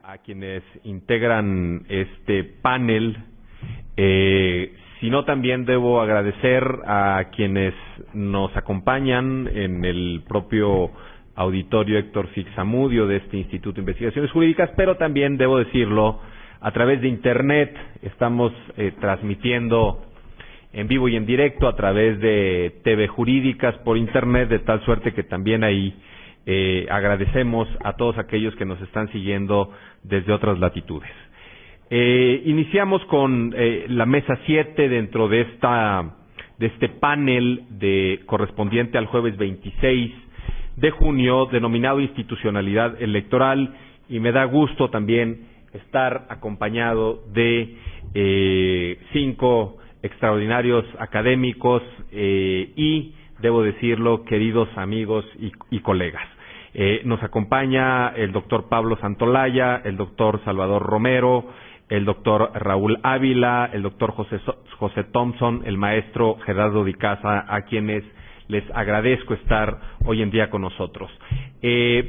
a quienes integran este panel, sino también debo agradecer a quienes nos acompañan en el propio auditorio Héctor Fixamudio de este Instituto de Investigaciones Jurídicas, pero también debo decirlo, a través de Internet estamos transmitiendo en vivo y en directo a través de TV Jurídicas por Internet, de tal suerte que también ahí agradecemos a todos aquellos que nos están siguiendo desde otras latitudes. Iniciamos con la mesa 7 dentro de este panel correspondiente al jueves 26 de junio, denominado Institucionalidad Electoral, y me da gusto también estar acompañado de 5 extraordinarios académicos y, debo decirlo, queridos amigos y colegas. Nos acompaña el doctor Pablo Santolaya, el doctor Salvador Romero, el doctor Raúl Ávila, el doctor José Thompson, el maestro Gerardo Di Casa, a quienes les agradezco estar hoy en día con nosotros.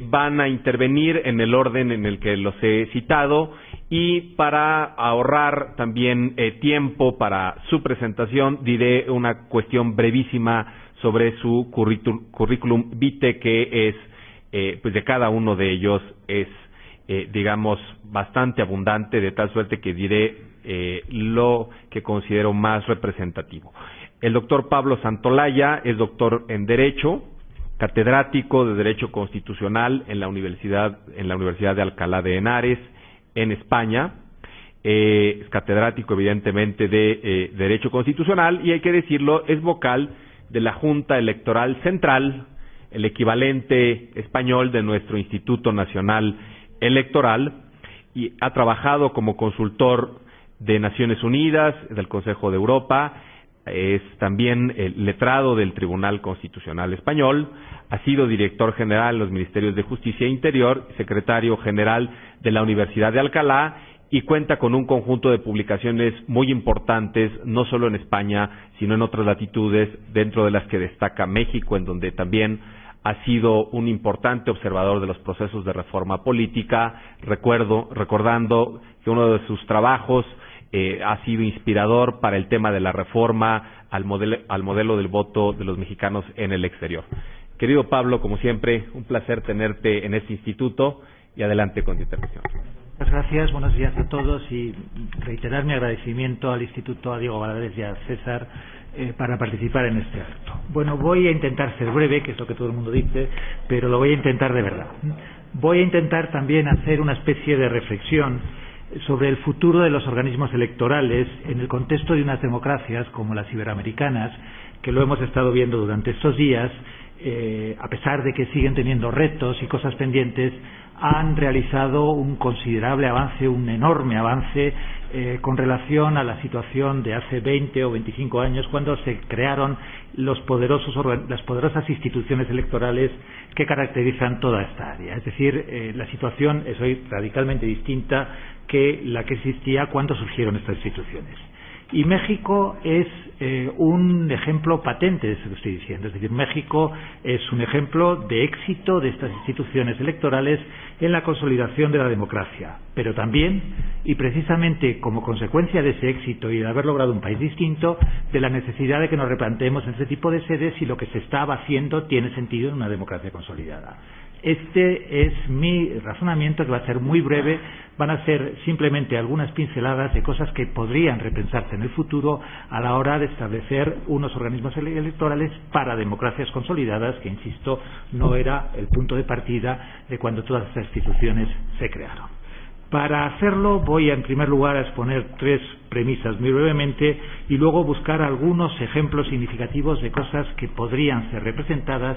Van a intervenir en el orden en el que los he citado, y para ahorrar también tiempo para su presentación, diré una cuestión brevísima sobre su currículum vitae, que es, pues de cada uno de ellos es, digamos, bastante abundante, de tal suerte que diré lo que considero más representativo. El doctor Pablo Santolaya es doctor en Derecho, catedrático de Derecho Constitucional en la Universidad de Alcalá de Henares, en España. Es catedrático, evidentemente, de Derecho Constitucional, y hay que decirlo, es vocal de la Junta Electoral Central, el equivalente español de nuestro Instituto Nacional Electoral, y ha trabajado como consultor de Naciones Unidas, del Consejo de Europa. Es también el letrado del Tribunal Constitucional Español, ha sido director general de los Ministerios de Justicia e Interior, secretario general de la Universidad de Alcalá, y cuenta con un conjunto de publicaciones muy importantes, no solo en España, sino en otras latitudes, dentro de las que destaca México, en donde también ha sido un importante observador de los procesos de reforma política, recordando que uno de sus trabajos ha sido inspirador para el tema de la reforma al modelo del voto de los mexicanos en el exterior. Querido Pablo, como siempre, un placer tenerte en este instituto, y adelante con tu intervención. Muchas gracias, buenos días a todos, y reiterar mi agradecimiento al Instituto, a Diego Valadez y a César para participar en este acto. Bueno, voy a intentar ser breve, que es lo que todo el mundo dice, pero lo voy a intentar de verdad. Voy a intentar también hacer una especie de reflexión sobre el futuro de los organismos electorales en el contexto de unas democracias como las iberoamericanas, que lo hemos estado viendo durante estos días, a pesar de que siguen teniendo retos y cosas pendientes, han realizado un considerable avance, un enorme avance con relación a la situación de hace 20 o 25 años, cuando se crearon las poderosas instituciones electorales que caracterizan toda esta área. Es decir, la situación es hoy radicalmente distinta que la que existía cuando surgieron estas instituciones. Y México es un ejemplo patente de eso que estoy diciendo. Es decir, México es un ejemplo de éxito de estas instituciones electorales en la consolidación de la democracia, pero también, y precisamente como consecuencia de ese éxito y de haber logrado un país distinto, de la necesidad de que nos replanteemos en ese tipo de sedes si lo que se estaba haciendo tiene sentido en una democracia consolidada. Este es mi razonamiento, que va a ser muy breve. Van a ser simplemente algunas pinceladas de cosas que podrían repensarse en el futuro a la hora de establecer unos organismos electorales para democracias consolidadas, que, insisto, no era el punto de partida de cuando todas estas instituciones se crearon. Para hacerlo voy en primer lugar a exponer 3 premisas muy brevemente, y luego buscar algunos ejemplos significativos de cosas que podrían ser repensadas,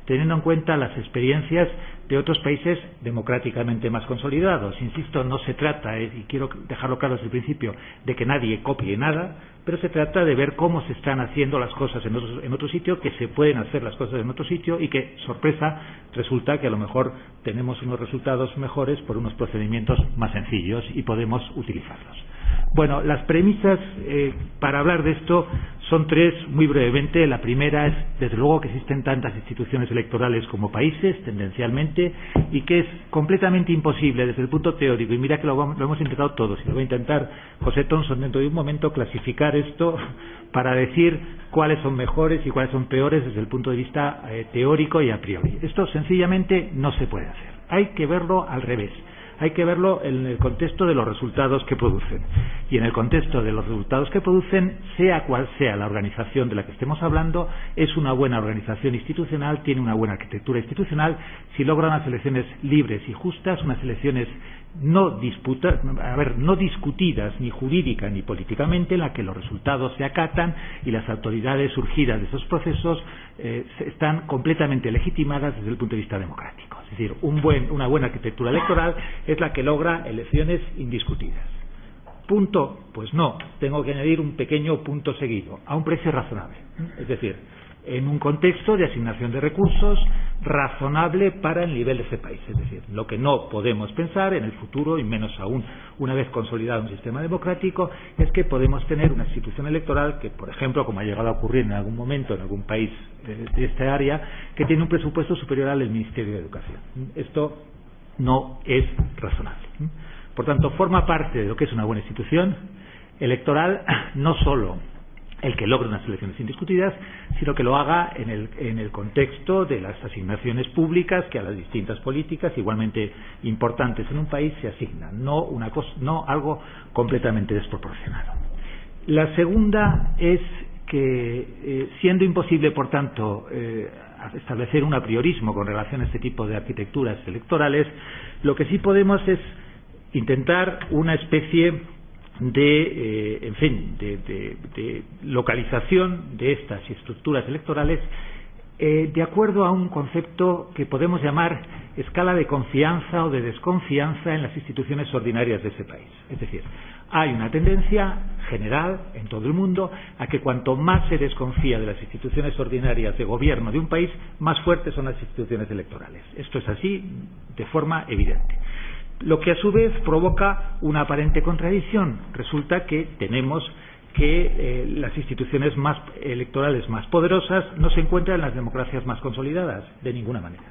teniendo en cuenta las experiencias de otros países democráticamente más consolidados. Insisto, no se trata, y quiero dejarlo claro desde el principio, de que nadie copie nada, pero se trata de ver cómo se están haciendo las cosas en otro sitio, que se pueden hacer las cosas en otro sitio, y que, sorpresa, resulta que a lo mejor tenemos unos resultados mejores por unos procedimientos más sencillos y podemos utilizarlos. Bueno, las premisas para hablar de esto Son tres, muy brevemente. La primera es, desde luego, que existen tantas instituciones electorales como países, tendencialmente, y que es completamente imposible desde el punto teórico, y mira que lo hemos intentado todos, y lo va a intentar José Thompson dentro de un momento, clasificar esto para decir cuáles son mejores y cuáles son peores desde el punto de vista teórico y a priori. Esto sencillamente no se puede hacer. Hay que verlo al revés. Hay que verlo en el contexto de los resultados que producen. Y en el contexto de los resultados que producen, sea cual sea la organización de la que estemos hablando, es una buena organización institucional, tiene una buena arquitectura institucional, si logra unas elecciones libres y justas, unas elecciones no discutidas ni jurídica ni políticamente, en la que los resultados se acatan y las autoridades surgidas de esos procesos están completamente legitimadas desde el punto de vista democrático. Es decir, una buena arquitectura electoral es la que logra elecciones indiscutidas. Punto, pues no, tengo que añadir un pequeño punto seguido, a un precio razonable. Es decir, en un contexto de asignación de recursos razonable para el nivel de ese país. Es decir, lo que no podemos pensar en el futuro, y menos aún una vez consolidado un sistema democrático, es que podemos tener una institución electoral que, por ejemplo, como ha llegado a ocurrir en algún momento en algún país de esta área, que tiene un presupuesto superior al del Ministerio de Educación. Esto no es razonable. Por tanto, forma parte de lo que es una buena institución electoral, no solo el que logre unas elecciones indiscutidas, sino que lo haga en el contexto de las asignaciones públicas que a las distintas políticas igualmente importantes en un país se asignan, no algo completamente desproporcionado. La segunda es que, siendo imposible, por tanto, establecer un apriorismo con relación a este tipo de arquitecturas electorales, lo que sí podemos es intentar una especie de localización de estas estructuras electorales de acuerdo a un concepto que podemos llamar escala de confianza o de desconfianza en las instituciones ordinarias de ese país. Es decir, hay una tendencia general en todo el mundo a que cuanto más se desconfía de las instituciones ordinarias de gobierno de un país, más fuertes son las instituciones electorales. Esto es así de forma evidente. Lo que a su vez provoca una aparente contradicción. Resulta que tenemos que las instituciones electorales más poderosas no se encuentran en las democracias más consolidadas, de ninguna manera.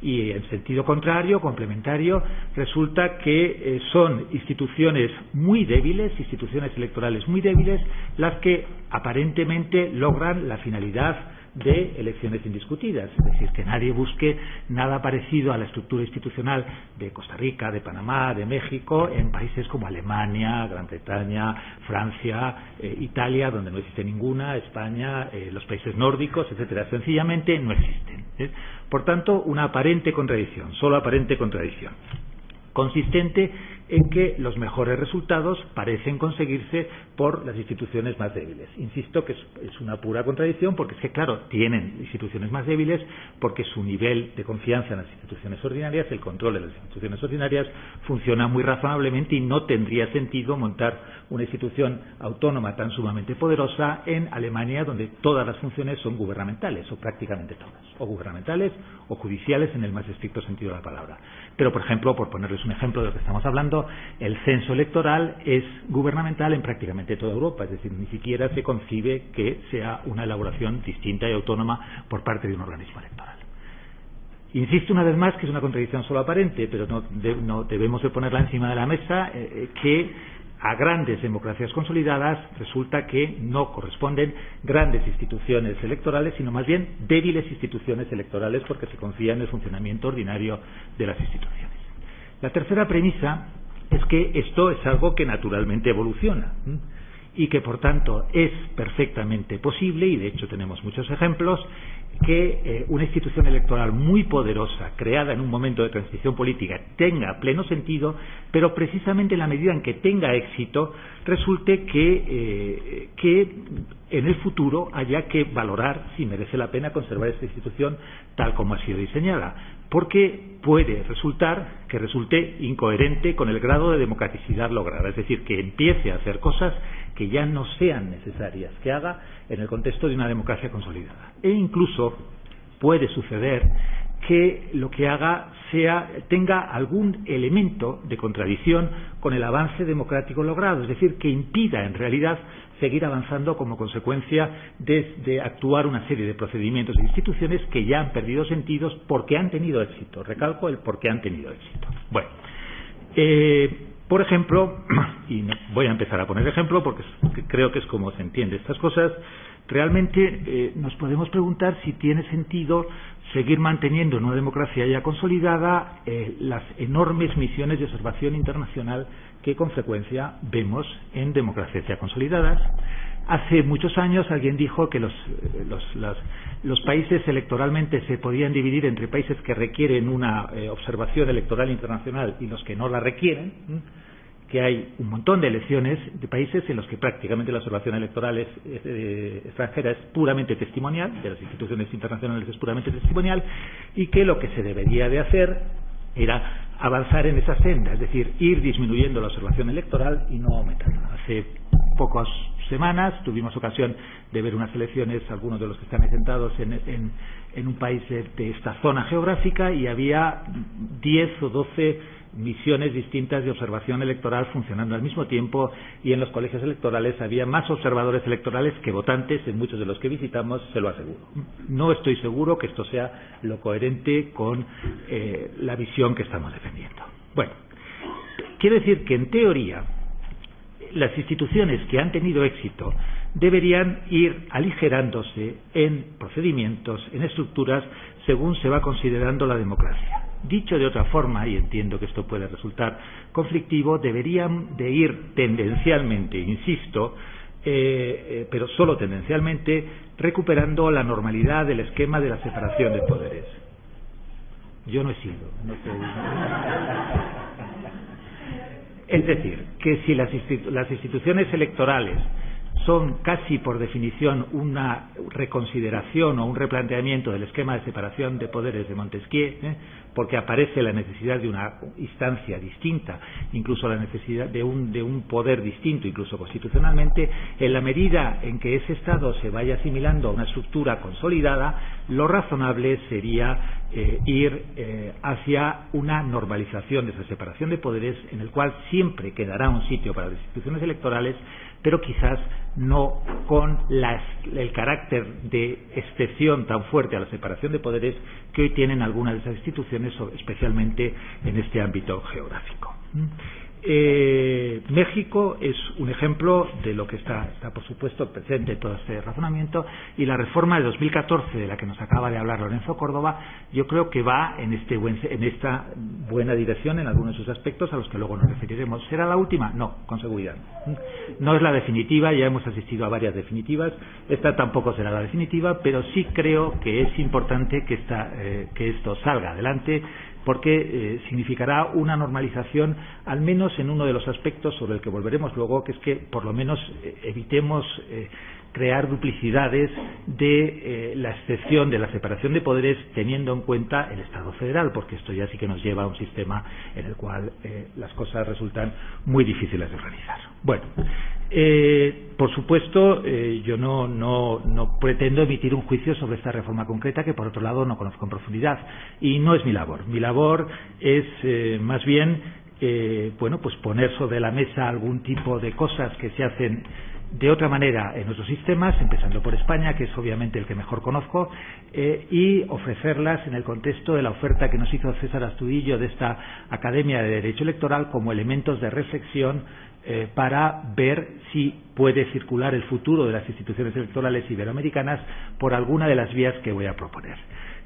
Y en sentido contrario, complementario, resulta que son instituciones muy débiles, instituciones electorales muy débiles, las que aparentemente logran la finalidad de elecciones indiscutidas, es decir, que nadie busque nada parecido a la estructura institucional de Costa Rica, de Panamá, de México, en países como Alemania, Gran Bretaña, Francia, Italia, donde no existe ninguna, España, los países nórdicos, etcétera. Sencillamente no existen. Por tanto, una aparente contradicción, solo aparente contradicción, consistente en que los mejores resultados parecen conseguirse por las instituciones más débiles. Insisto que es una pura contradicción, porque es que, claro, tienen instituciones más débiles, porque su nivel de confianza en las instituciones ordinarias, el control de las instituciones ordinarias, funciona muy razonablemente y no tendría sentido montar una institución autónoma tan sumamente poderosa en Alemania, donde todas las funciones son gubernamentales, o prácticamente todas, o gubernamentales o judiciales en el más estricto sentido de la palabra. Pero, por ejemplo, por ponerles un ejemplo de lo que estamos hablando, el censo electoral es gubernamental en prácticamente toda Europa, es decir, ni siquiera se concibe que sea una elaboración distinta y autónoma por parte de un organismo electoral. Insisto una vez más que es una contradicción solo aparente, pero no debemos de ponerla encima de la mesa, que a grandes democracias consolidadas resulta que no corresponden grandes instituciones electorales, sino más bien débiles instituciones electorales, porque se confía en el funcionamiento ordinario de las instituciones. La tercera premisa es que esto es algo que naturalmente evoluciona y que, por tanto, es perfectamente posible, y de hecho tenemos muchos ejemplos, que una institución electoral muy poderosa, creada en un momento de transición política, tenga pleno sentido, pero precisamente en la medida en que tenga éxito, resulte que en el futuro haya que valorar si merece la pena conservar esta institución tal como ha sido diseñada, porque puede resulte incoherente con el grado de democraticidad lograda, es decir, que empiece a hacer cosas que ya no sean necesarias que haga en el contexto de una democracia consolidada. E incluso puede suceder que lo que haga tenga algún elemento de contradicción con el avance democrático logrado, es decir, que impida en realidad seguir avanzando como consecuencia de actuar una serie de procedimientos e instituciones que ya han perdido sentidos porque han tenido éxito. Recalco el porque han tenido éxito. Bueno, por ejemplo, y voy a empezar a poner ejemplo porque creo que es como se entiende estas cosas, realmente nos podemos preguntar si tiene sentido seguir manteniendo en una democracia ya consolidada las enormes misiones de observación internacional que con frecuencia vemos en democracias ya consolidadas. Hace muchos años alguien dijo que los países electoralmente se podían dividir entre países que requieren una observación electoral internacional y los que no la requieren, que hay un montón de elecciones de países en los que prácticamente la observación electoral extranjera es puramente testimonial, de las instituciones internacionales es puramente testimonial, y que lo que se debería de hacer era avanzar en esa senda, es decir, ir disminuyendo la observación electoral y no aumentarla. Hace pocas semanas tuvimos ocasión de ver unas elecciones, algunos de los que están sentados en un país de esta zona geográfica, y había 10 o 12 misiones distintas de observación electoral funcionando al mismo tiempo, y en los colegios electorales había más observadores electorales que votantes en muchos de los que visitamos, se lo aseguro. No estoy seguro que esto sea lo coherente con la visión que estamos defendiendo. Bueno, quiero decir que en teoría las instituciones que han tenido éxito deberían ir aligerándose en procedimientos, en estructuras, según se va considerando la democracia. Dicho de otra forma, y entiendo que esto puede resultar conflictivo, deberían de ir tendencialmente, insisto, pero solo tendencialmente, recuperando la normalidad del esquema de la separación de poderes. Yo no he sido. No sé. Es decir, que si las instituciones electorales son casi por definición una reconsideración o un replanteamiento del esquema de separación de poderes de Montesquieu, porque aparece la necesidad de una instancia distinta, incluso la necesidad de un poder distinto, incluso constitucionalmente, en la medida en que ese Estado se vaya asimilando a una estructura consolidada, lo razonable sería ir hacia una normalización de esa separación de poderes, en el cual siempre quedará un sitio para las instituciones electorales, pero quizás no con el carácter de excepción tan fuerte a la separación de poderes que hoy tienen algunas de esas instituciones, especialmente en este ámbito geográfico. México es un ejemplo de lo que está por supuesto presente en todo este razonamiento, y la reforma de 2014 de la que nos acaba de hablar Lorenzo Córdoba, yo creo que va en esta buena dirección en algunos de sus aspectos, a los que luego nos referiremos. ¿Será la última? No, con seguridad. No es la definitiva, ya hemos asistido a varias definitivas, esta tampoco será la definitiva, pero sí creo que es importante que esto salga adelante, porque significará una normalización, al menos en uno de los aspectos sobre el que volveremos luego, que es que por lo menos evitemos crear duplicidades de la excepción de la separación de poderes, teniendo en cuenta el Estado federal, porque esto ya sí que nos lleva a un sistema en el cual las cosas resultan muy difíciles de organizar. Bueno, por supuesto, yo no pretendo emitir un juicio sobre esta reforma concreta, que por otro lado no conozco en profundidad, y no es mi labor. Mi labor es más bien pues poner sobre la mesa algún tipo de cosas que se hacen de otra manera en nuestros sistemas, empezando por España, que es obviamente el que mejor conozco, y ofrecerlas en el contexto de la oferta que nos hizo César Astudillo de esta Academia de Derecho Electoral como elementos de reflexión para ver si puede circular el futuro de las instituciones electorales iberoamericanas por alguna de las vías que voy a proponer.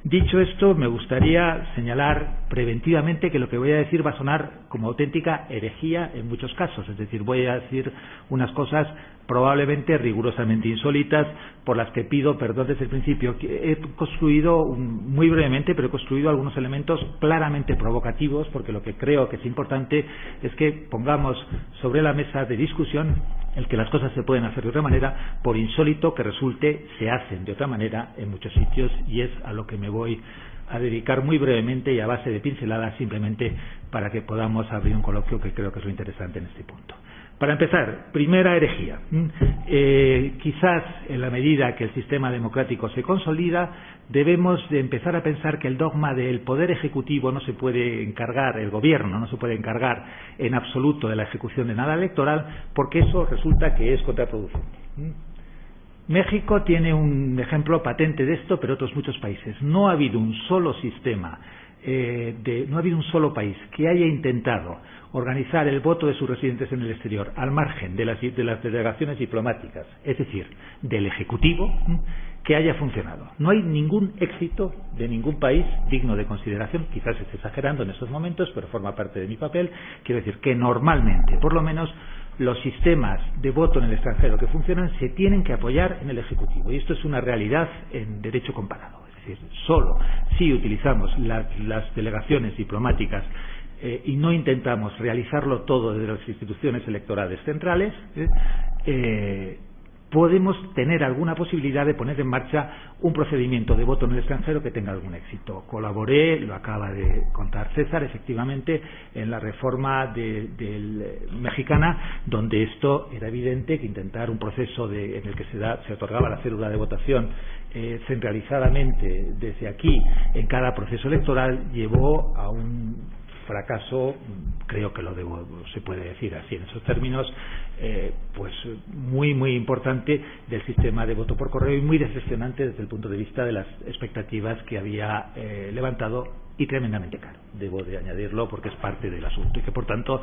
Dicho esto, me gustaría señalar preventivamente que lo que voy a decir va a sonar como auténtica herejía en muchos casos, es decir, voy a decir unas cosas probablemente rigurosamente insólitas, por las que pido perdón desde el principio. He construido, muy brevemente, pero he construido algunos elementos claramente provocativos, porque lo que creo que es importante es que pongamos sobre la mesa de discusión el que las cosas se pueden hacer de otra manera, por insólito que resulte, se hacen de otra manera en muchos sitios, y es a lo que me voy a dedicar muy brevemente y a base de pinceladas, simplemente para que podamos abrir un coloquio, que creo que es lo interesante en este punto. Para empezar, primera herejía. Quizás en la medida que el sistema democrático se consolida, debemos de empezar a pensar que el dogma del poder ejecutivo no se puede encargar, el gobierno no se puede encargar en absoluto de la ejecución de nada electoral, porque eso resulta que es contraproducente. México tiene un ejemplo patente de esto, pero otros muchos países. No ha habido un solo sistema, no ha habido un solo país que haya intentado organizar el voto de sus residentes en el exterior al margen de las delegaciones diplomáticas, es decir, del Ejecutivo, que haya funcionado. No hay ningún éxito de ningún país digno de consideración, quizás esté exagerando en estos momentos, pero forma parte de mi papel. Quiero decir que normalmente, por lo menos, los sistemas de voto en el extranjero que funcionan se tienen que apoyar en el Ejecutivo, y esto es una realidad en derecho comparado. Es decir, solo si utilizamos las delegaciones diplomáticas y no intentamos realizarlo todo desde las instituciones electorales centrales, podemos tener alguna posibilidad de poner en marcha un procedimiento de voto en el extranjero que tenga algún éxito. Colaboré, lo acaba de contar César, efectivamente, en la reforma mexicana, donde esto era evidente, que intentar un proceso en el que se otorgaba la cédula de votación centralizadamente desde aquí en cada proceso electoral llevó a un fracaso, creo que se puede decir así en esos términos, pues muy importante del sistema de voto por correo, y muy decepcionante desde el punto de vista de las expectativas que había levantado, y tremendamente caro, debo de añadirlo, porque es parte del asunto, y que por tanto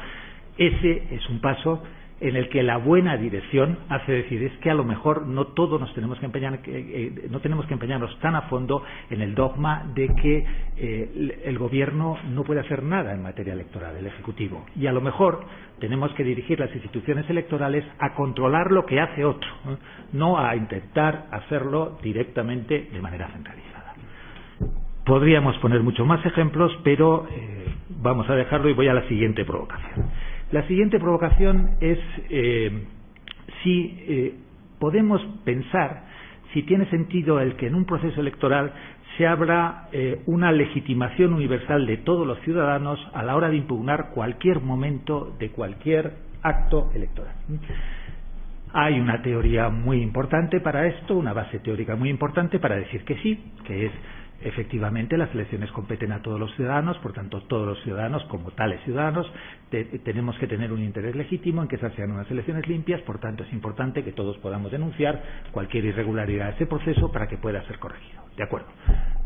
ese es un paso en el que la buena dirección hace decir, es que a lo mejor no todos nos tenemos que empeñar, no tenemos que empeñarnos tan a fondo en el dogma de que el gobierno no puede hacer nada en materia electoral, el Ejecutivo, y a lo mejor tenemos que dirigir las instituciones electorales a controlar lo que hace otro, no a intentar hacerlo directamente de manera centralizada. Podríamos poner muchos más ejemplos, pero vamos a dejarlo y voy a la siguiente provocación. La siguiente provocación es si podemos pensar si tiene sentido el que en un proceso electoral se abra una legitimación universal de todos los ciudadanos a la hora de impugnar cualquier momento de cualquier acto electoral. Hay una teoría muy importante para esto, una base teórica muy importante para decir que sí, que es efectivamente las elecciones competen a todos los ciudadanos, por tanto todos los ciudadanos como tales ciudadanos tenemos que tener un interés legítimo en que esas sean unas elecciones limpias, por tanto es importante que todos podamos denunciar cualquier irregularidad de ese proceso para que pueda ser corregido. De acuerdo.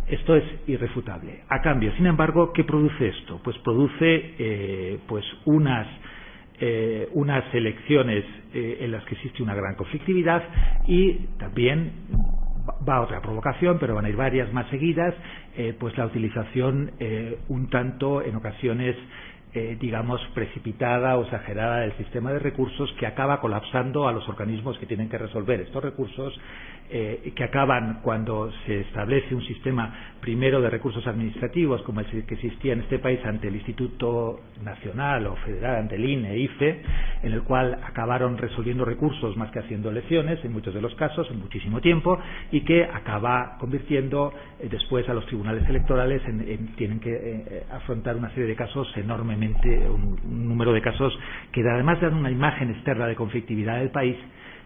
Esto es irrefutable. A cambio, sin embargo, ¿qué produce esto? Pues produce unas elecciones en las que existe una gran conflictividad, y también va otra provocación, pero van a ir varias más seguidas, pues la utilización un tanto en ocasiones digamos precipitada o exagerada del sistema de recursos, que acaba colapsando a los organismos que tienen que resolver estos recursos, que acaban cuando se establece un sistema primero de recursos administrativos como el que existía en este país ante el Instituto Nacional o Federal, ante el INE, IFE, en el cual acabaron resolviendo recursos más que haciendo elecciones en muchos de los casos, en muchísimo tiempo, y que acaba convirtiendo después a los tribunales electorales tienen que afrontar una serie de casos enormemente, un número de casos que además dan una imagen externa de conflictividad del país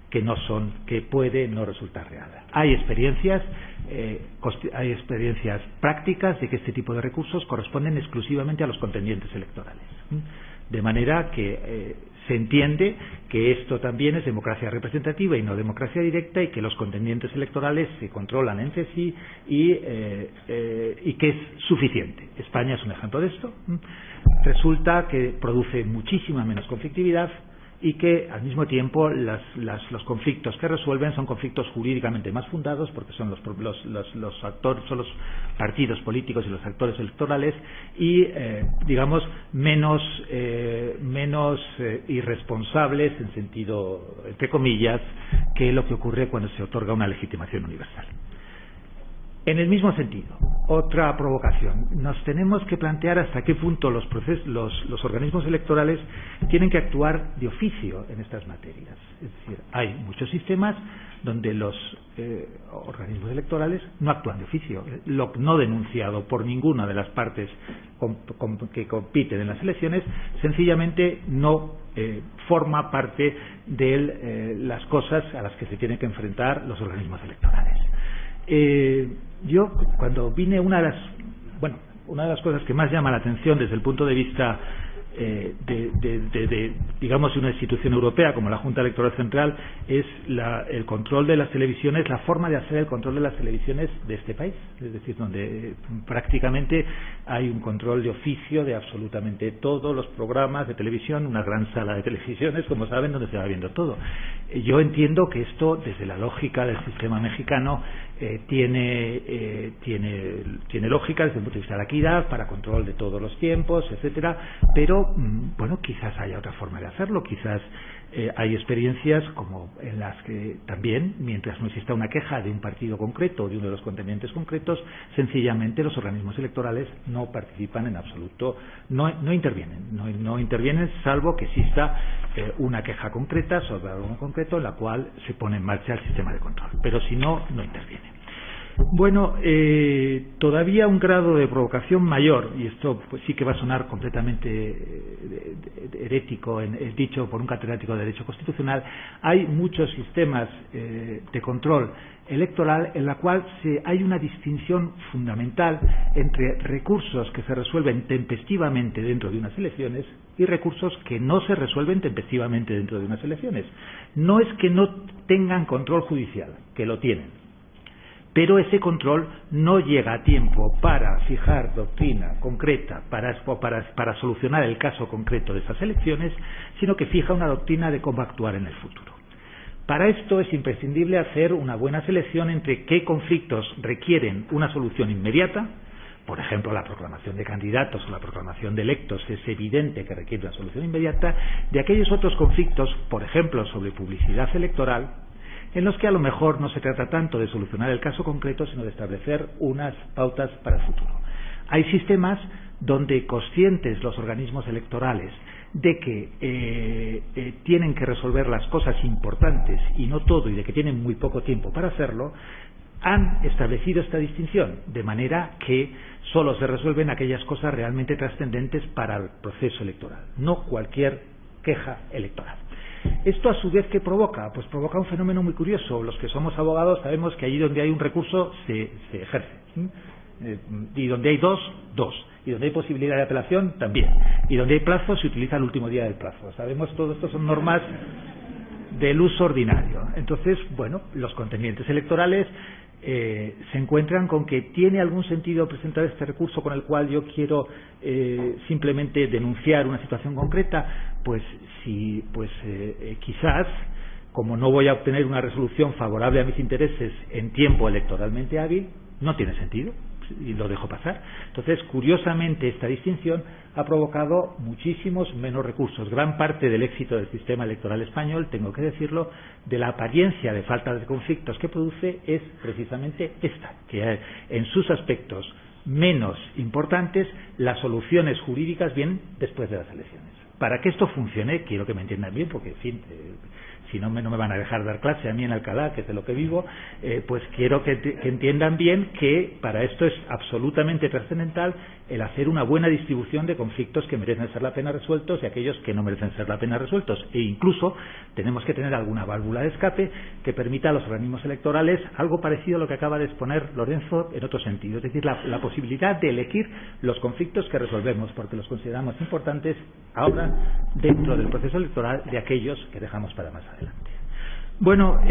que puede no resultar real. Hay experiencias prácticas de que este tipo de recursos corresponden exclusivamente a los contendientes electorales, de manera que se entiende que esto también es democracia representativa y no democracia directa, y que los contendientes electorales se controlan entre sí y que es suficiente. España es un ejemplo de esto. Resulta que produce muchísima menos conflictividad, y que al mismo tiempo los conflictos que resuelven son conflictos jurídicamente más fundados, porque son los partidos políticos y los actores electorales, y digamos menos irresponsables, en sentido entre comillas, que lo que ocurre cuando se otorga una legitimación universal. En el mismo sentido, otra provocación. Nos tenemos que plantear hasta qué punto los organismos electorales tienen que actuar de oficio en estas materias. Es decir, hay muchos sistemas donde los organismos electorales no actúan de oficio. Lo no denunciado por ninguna de las partes que compiten en las elecciones sencillamente no forma parte de las cosas a las que se tienen que enfrentar los organismos electorales. Yo, cuando vine, una de las cosas que más llama la atención desde el punto de vista digamos, de una institución europea como la Junta Electoral Central es el control de las televisiones, la forma de hacer el control de las televisiones de este país, es decir, donde prácticamente hay un control de oficio de absolutamente todos los programas de televisión, una gran sala de televisiones, como saben, donde se va viendo todo. Yo entiendo que esto, desde la lógica del sistema mexicano, tiene lógica desde el punto de vista de la equidad, para control de todos los tiempos, etcétera, pero bueno, quizás haya otra forma de hacerlo, quizás hay experiencias como en las que también, mientras no exista una queja de un partido concreto o de uno de los contendientes concretos, sencillamente los organismos electorales no participan en absoluto, no intervienen salvo que exista una queja concreta sobre algo concreto en la cual se pone en marcha el sistema de control, pero si no, no interviene. Bueno, todavía un grado de provocación mayor, y esto pues sí que va a sonar completamente herético, dicho por un catedrático de Derecho Constitucional. Hay muchos sistemas de control electoral en la cual hay una distinción fundamental entre recursos que se resuelven tempestivamente dentro de unas elecciones y recursos que no se resuelven tempestivamente dentro de unas elecciones. No es que no tengan control judicial, que lo tienen, pero ese control no llega a tiempo para fijar doctrina concreta para solucionar el caso concreto de esas elecciones, sino que fija una doctrina de cómo actuar en el futuro. Para esto es imprescindible hacer una buena selección entre qué conflictos requieren una solución inmediata. Por ejemplo, la proclamación de candidatos o la proclamación de electos es evidente que requiere una solución inmediata, de aquellos otros conflictos, por ejemplo, sobre publicidad electoral, en los que a lo mejor no se trata tanto de solucionar el caso concreto, sino de establecer unas pautas para el futuro. Hay sistemas donde, conscientes los organismos electorales de que tienen que resolver las cosas importantes y no todo, y de que tienen muy poco tiempo para hacerlo, han establecido esta distinción, de manera que solo se resuelven aquellas cosas realmente trascendentes para el proceso electoral, no cualquier queja electoral. ¿Esto a su vez qué provoca? Pues provoca un fenómeno muy curioso. Los que somos abogados sabemos que allí donde hay un recurso se ejerce, y donde hay dos, y donde hay posibilidad de apelación también, y donde hay plazo se utiliza el último día del plazo. Sabemos, todo esto son normas del uso ordinario. Entonces, bueno, los contendientes electorales se encuentran con que tiene algún sentido presentar este recurso con el cual yo quiero simplemente denunciar una situación concreta. Pues sí, quizás, como no voy a obtener una resolución favorable a mis intereses en tiempo electoralmente hábil, no tiene sentido y lo dejo pasar. Entonces, curiosamente, esta distinción ha provocado muchísimos menos recursos. Gran parte del éxito del sistema electoral español, tengo que decirlo, de la apariencia de falta de conflictos que produce, es precisamente esta, que en sus aspectos menos importantes, las soluciones jurídicas vienen después de las elecciones. Para que esto funcione, quiero que me entiendan bien, porque en fin, si no me van a dejar dar clase a mí en Alcalá, que es de lo que vivo, pues quiero que entiendan bien que para esto es absolutamente trascendental el hacer una buena distribución de conflictos que merecen ser la pena resueltos y aquellos que no merecen ser la pena resueltos. E incluso tenemos que tener alguna válvula de escape que permita a los organismos electorales algo parecido a lo que acaba de exponer Lorenzo en otro sentido, es decir, la posibilidad de elegir los conflictos que resolvemos, porque los consideramos importantes ahora dentro del proceso electoral de aquellos que dejamos para más adelante. Bueno,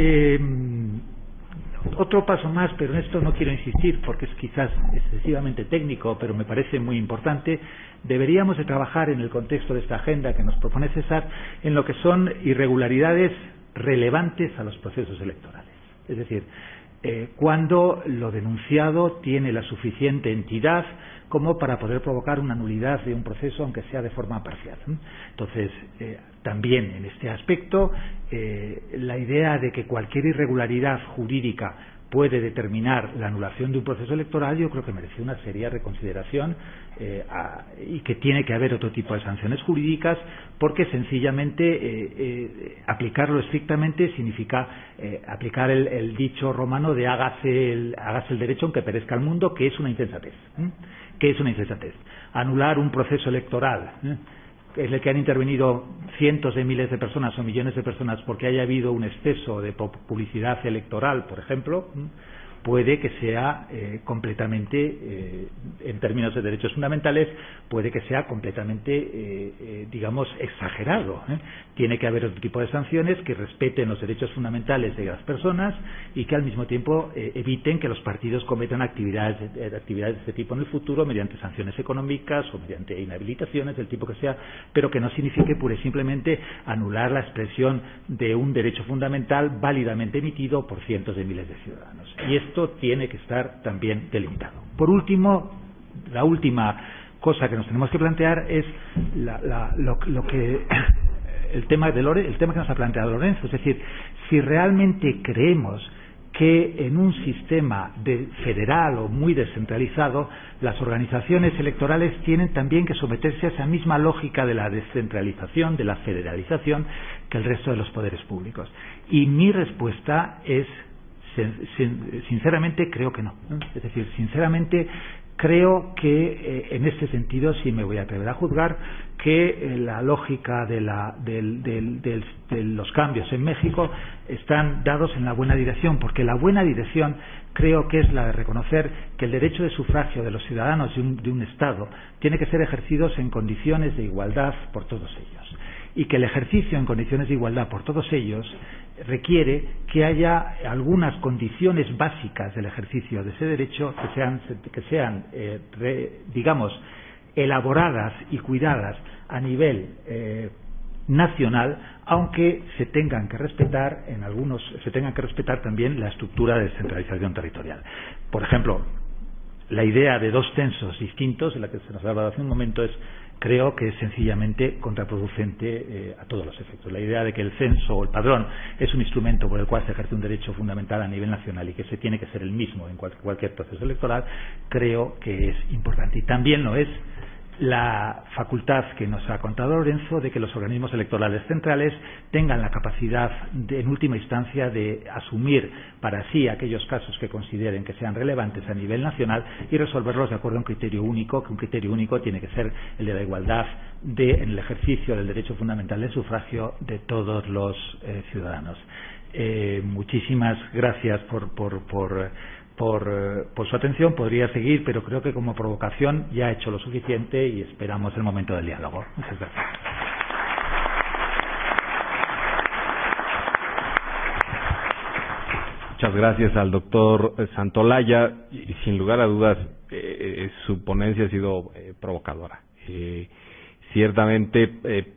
otro paso más, pero en esto no quiero insistir porque es quizás excesivamente técnico, pero me parece muy importante. Deberíamos de trabajar en el contexto de esta agenda que nos propone César en lo que son irregularidades relevantes a los procesos electorales. Es decir, cuando lo denunciado tiene la suficiente entidad como para poder provocar una nulidad de un proceso, aunque sea de forma parcial. Entonces, también en este aspecto, la idea de que cualquier irregularidad jurídica puede determinar la anulación de un proceso electoral, yo creo que merece una seria reconsideración y que tiene que haber otro tipo de sanciones jurídicas, porque sencillamente aplicarlo estrictamente significa aplicar el dicho romano de hágase el derecho aunque perezca el mundo, que es una insensatez. ¿Qué es una insensatez? Anular un proceso electoral en el que han intervenido cientos de miles de personas o millones de personas porque haya habido un exceso de publicidad electoral, por ejemplo, puede que sea completamente, en términos de derechos fundamentales, puede que sea completamente, digamos, exagerado. Tiene que haber otro tipo de sanciones que respeten los derechos fundamentales de las personas y que al mismo tiempo eviten que los partidos cometan actividades de este tipo en el futuro mediante sanciones económicas o mediante inhabilitaciones del tipo que sea, pero que no signifique pura y simplemente anular la expresión de un derecho fundamental válidamente emitido por cientos de miles de ciudadanos. Y esto tiene que estar también delimitado. Por último, la última cosa que nos tenemos que plantear es el tema que nos ha planteado Lorenzo, es decir, si realmente creemos que en un sistema federal o muy descentralizado las organizaciones electorales tienen también que someterse a esa misma lógica de la descentralización, de la federalización, que el resto de los poderes públicos. Y mi respuesta es sinceramente creo que no. Es decir, sinceramente creo que en este sentido sí me voy a atrever a juzgar que la lógica de los cambios en México están dados en la buena dirección, porque la buena dirección creo que es la de reconocer que el derecho de sufragio de los ciudadanos de un Estado tiene que ser ejercidos en condiciones de igualdad por todos ellos, y que el ejercicio en condiciones de igualdad por todos ellos requiere que haya algunas condiciones básicas del ejercicio de ese derecho que sean digamos, elaboradas y cuidadas a nivel nacional, aunque se tengan que respetar también la estructura de descentralización territorial. Por ejemplo, la idea de dos censos distintos, de la que se nos ha hablado hace un momento, creo que es sencillamente contraproducente a todos los efectos. La idea de que el censo o el padrón es un instrumento por el cual se ejerce un derecho fundamental a nivel nacional y que ese tiene que ser el mismo en cualquier proceso electoral, creo que es importante. Y también lo es la facultad que nos ha contado Lorenzo de que los organismos electorales centrales tengan la capacidad en última instancia de asumir para sí aquellos casos que consideren que sean relevantes a nivel nacional y resolverlos de acuerdo a un criterio único, que un criterio único tiene que ser el de la igualdad en el ejercicio del derecho fundamental de sufragio de todos los ciudadanos. Muchísimas gracias por su atención. Podría seguir, pero creo que como provocación ya he hecho lo suficiente y esperamos el momento del diálogo. Muchas gracias. Muchas gracias al doctor Santolaya. Y sin lugar a dudas, su ponencia ha sido provocadora. Ciertamente,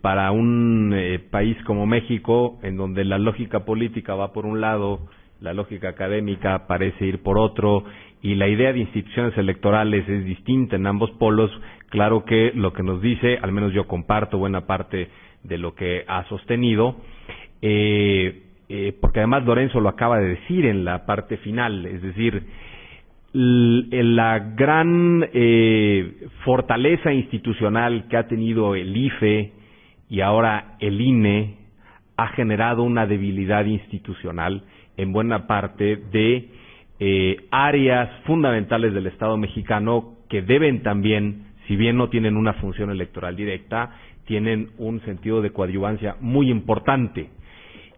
para un país como México, en donde la lógica política va por un lado, la lógica académica parece ir por otro, y la idea de instituciones electorales es distinta en ambos polos, claro que lo que nos dice, al menos yo comparto buena parte de lo que ha sostenido, porque además Lorenzo lo acaba de decir en la parte final, es decir, la gran fortaleza institucional que ha tenido el IFE y ahora el INE ha generado una debilidad institucional en buena parte de áreas fundamentales del Estado mexicano que deben también, si bien no tienen una función electoral directa, tienen un sentido de coadyuvancia muy importante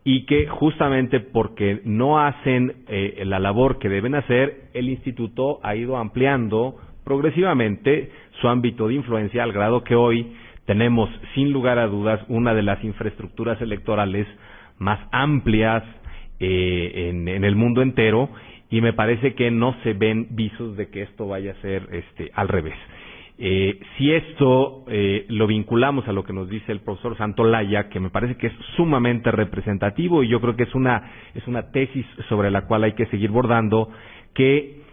y que justamente porque no hacen la labor que deben hacer, el Instituto ha ido ampliando progresivamente su ámbito de influencia al grado que hoy tenemos, sin lugar a dudas, una de las infraestructuras electorales más amplias en el mundo entero, y me parece que no se ven visos de que esto vaya a ser al revés. Si esto lo vinculamos a lo que nos dice el profesor Santolaya, que me parece que es sumamente representativo, y yo creo que es una tesis sobre la cual hay que seguir bordando, que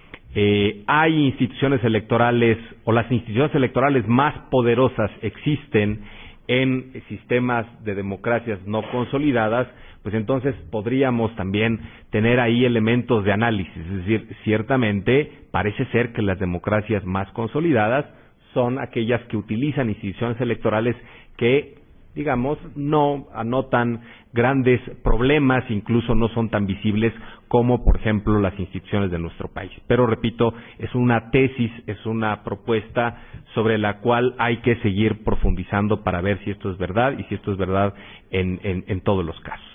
hay instituciones electorales, o las instituciones electorales más poderosas existen en sistemas de democracias no consolidadas, pues entonces podríamos también tener ahí elementos de análisis. Es decir, ciertamente parece ser que las democracias más consolidadas son aquellas que utilizan instituciones electorales que, digamos, no anotan grandes problemas, incluso no son tan visibles como, por ejemplo, las instituciones de nuestro país. Pero, repito, es una tesis, es una propuesta sobre la cual hay que seguir profundizando para ver si esto es verdad y si esto es verdad en todos los casos.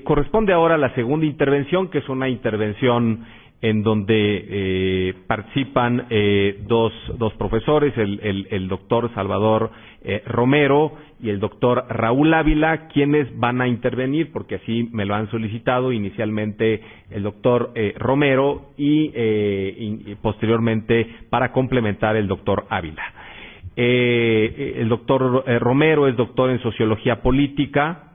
Corresponde ahora a la segunda intervención, que es una intervención en donde participan dos profesores, el doctor Salvador Romero y el doctor Raúl Ávila, quienes van a intervenir, porque así me lo han solicitado inicialmente el doctor Romero y posteriormente para complementar el doctor Ávila. El doctor Romero es doctor en Sociología Política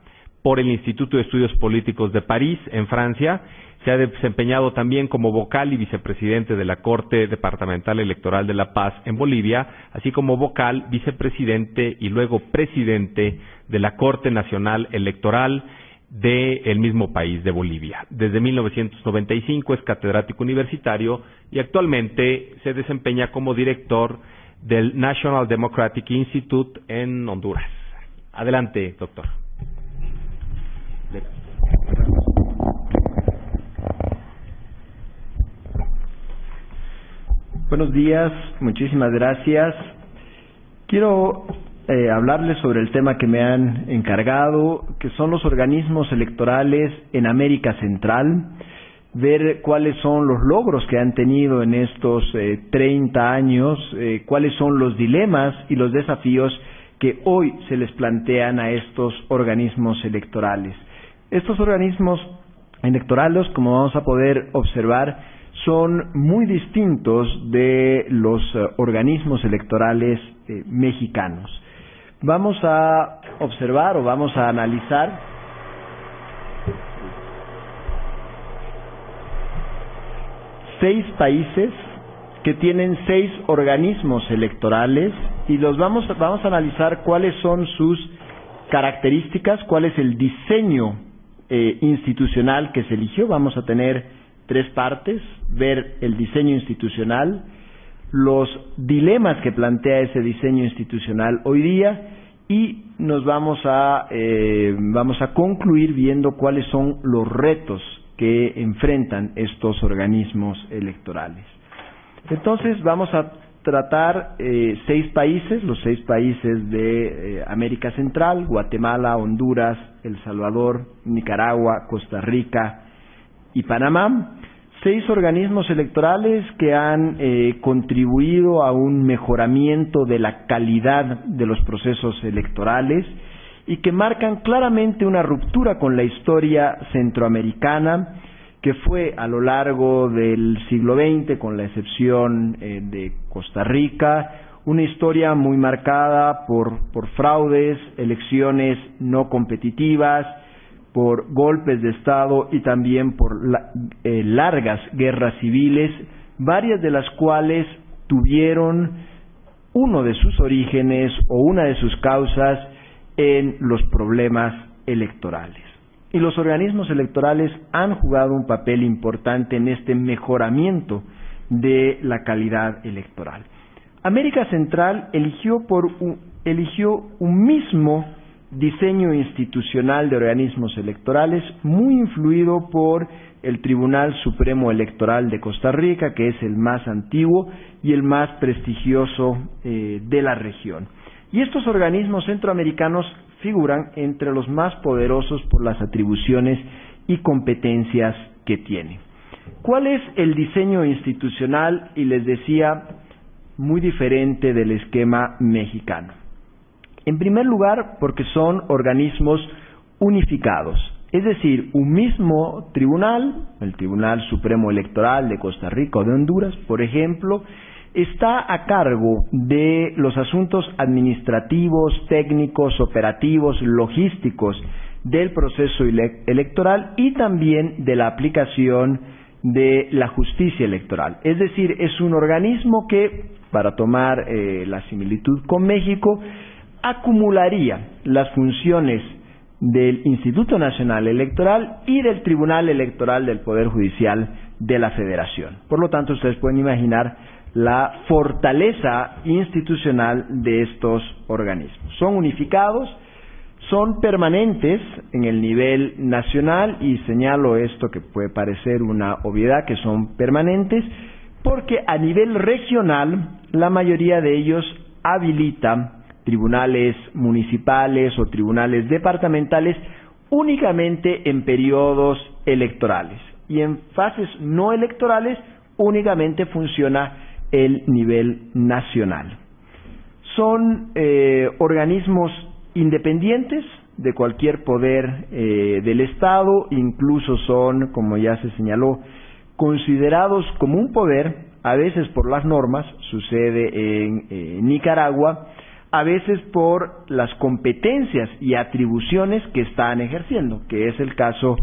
por el Instituto de Estudios Políticos de París, en Francia. Se ha desempeñado también como vocal y vicepresidente de la Corte Departamental Electoral de La Paz en Bolivia, así como vocal, vicepresidente y luego presidente de la Corte Nacional Electoral del mismo país, de Bolivia. Desde 1995 es catedrático universitario y actualmente se desempeña como director del National Democratic Institute en Honduras. Adelante, doctor. Buenos días, muchísimas gracias. Quiero hablarles sobre el tema que me han encargado, que son los organismos electorales en América Central, ver cuáles son los logros que han tenido en estos 30 años, cuáles son los dilemas y los desafíos que hoy se les plantean a estos organismos electorales. Estos organismos electorales, como vamos a poder observar, son muy distintos de los organismos electorales mexicanos. Vamos a observar o vamos a analizar seis países que tienen 6 organismos electorales y vamos a analizar cuáles son sus características, cuál es el diseño institucional que se eligió. Vamos a tener 3 partes: ver el diseño institucional, los dilemas que plantea ese diseño institucional hoy día y nos vamos a concluir viendo cuáles son los retos que enfrentan estos organismos electorales. Entonces vamos a tratar 6 países, los 6 países de América Central: Guatemala, Honduras, El Salvador, Nicaragua, Costa Rica y Panamá. 6 organismos electorales que han contribuido a un mejoramiento de la calidad de los procesos electorales y que marcan claramente una ruptura con la historia centroamericana, que fue a lo largo del siglo XX, con la excepción de Costa Rica, una historia muy marcada por fraudes, elecciones no competitivas, por golpes de Estado y también por largas guerras civiles, varias de las cuales tuvieron uno de sus orígenes o una de sus causas en los problemas electorales. Y los organismos electorales han jugado un papel importante en este mejoramiento de la calidad electoral. América Central eligió un mismo diseño institucional de organismos electorales, muy influido por el Tribunal Supremo Electoral de Costa Rica, que es el más antiguo y el más prestigioso de la región. Y estos organismos centroamericanos figuran entre los más poderosos por las atribuciones y competencias que tienen. ¿Cuál es el diseño institucional? Y les decía, muy diferente del esquema mexicano. En primer lugar, porque son organismos unificados, es decir, un mismo tribunal, el Tribunal Supremo Electoral de Costa Rica o de Honduras, por ejemplo, está a cargo de los asuntos administrativos, técnicos, operativos, logísticos del proceso electoral y también de la aplicación de la justicia electoral. Es decir, es un organismo que, para tomar la similitud con México, acumularía las funciones del Instituto Nacional Electoral y del Tribunal Electoral del Poder Judicial de la Federación. Por lo tanto, ustedes pueden imaginar la fortaleza institucional de estos organismos. Son unificados, son permanentes en el nivel nacional, y señalo esto que puede parecer una obviedad, que son permanentes, porque a nivel regional la mayoría de ellos habilita tribunales municipales o tribunales departamentales únicamente en periodos electorales, y en fases no electorales únicamente funciona el nivel nacional. Son organismos independientes de cualquier poder del Estado, incluso son, como ya se señaló, considerados como un poder, a veces por las normas, sucede en Nicaragua, a veces por las competencias y atribuciones que están ejerciendo, que es el caso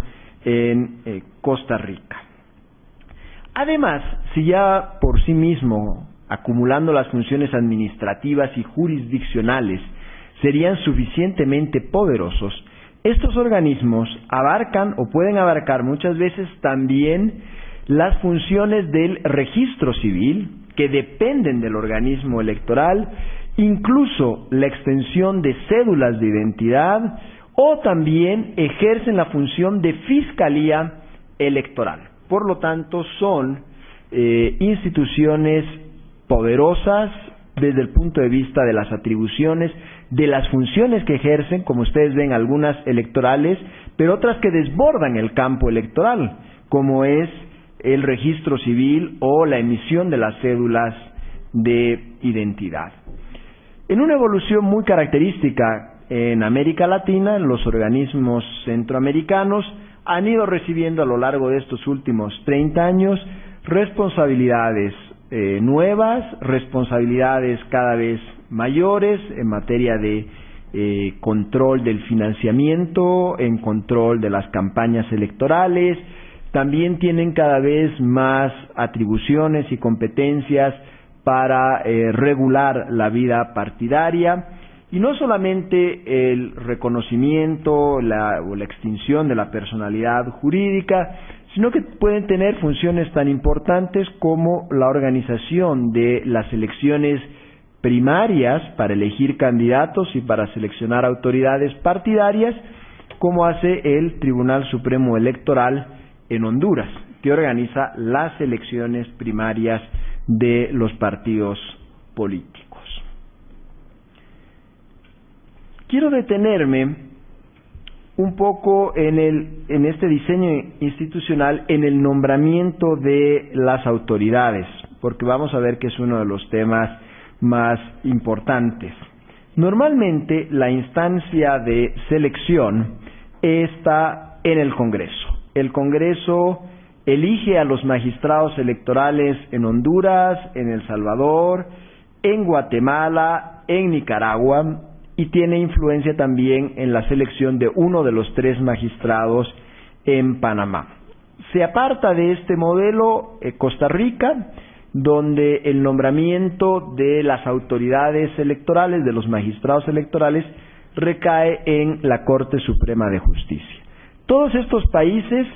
en Costa Rica. Además, si ya por sí mismo, acumulando las funciones administrativas y jurisdiccionales, serían suficientemente poderosos, estos organismos abarcan o pueden abarcar muchas veces también las funciones del registro civil, que dependen del organismo electoral, incluso la extensión de cédulas de identidad, o también ejercen la función de fiscalía electoral. Por lo tanto, son instituciones poderosas desde el punto de vista de las atribuciones, de las funciones que ejercen, como ustedes ven, algunas electorales, pero otras que desbordan el campo electoral, como es el registro civil o la emisión de las cédulas de identidad. En una evolución muy característica en América Latina, los organismos centroamericanos han ido recibiendo a lo largo de estos últimos 30 años responsabilidades nuevas, responsabilidades cada vez mayores en materia de control del financiamiento, en control de las campañas electorales. También tienen cada vez más atribuciones y competencias para regular la vida partidaria, y no solamente el reconocimiento o la extinción de la personalidad jurídica, sino que pueden tener funciones tan importantes como la organización de las elecciones primarias para elegir candidatos y para seleccionar autoridades partidarias, como hace el Tribunal Supremo Electoral en Honduras, que organiza las elecciones primarias de los partidos políticos. Quiero detenerme un poco en este diseño institucional, en el nombramiento de las autoridades, porque vamos a ver que es uno de los temas más importantes. Normalmente la instancia de selección está en el Congreso. El Congreso elige a los magistrados electorales en Honduras, en El Salvador, en Guatemala, en Nicaragua, y tiene influencia también en la selección de uno de los 3 magistrados en Panamá. Se aparta de este modelo Costa Rica, donde el nombramiento de las autoridades electorales, de los magistrados electorales, recae en la Corte Suprema de Justicia. Todos estos países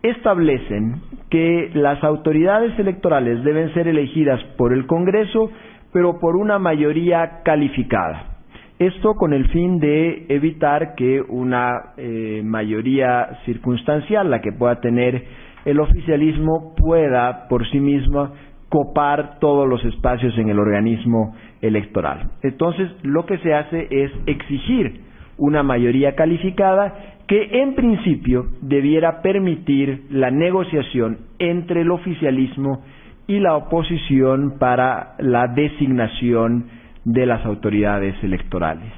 establecen que las autoridades electorales deben ser elegidas por el Congreso, pero por una mayoría calificada. Esto con el fin de evitar que una mayoría circunstancial, la que pueda tener el oficialismo, pueda por sí misma copar todos los espacios en el organismo electoral. Entonces, lo que se hace es exigir una mayoría calificada que en principio debiera permitir la negociación entre el oficialismo y la oposición para la designación de las autoridades electorales.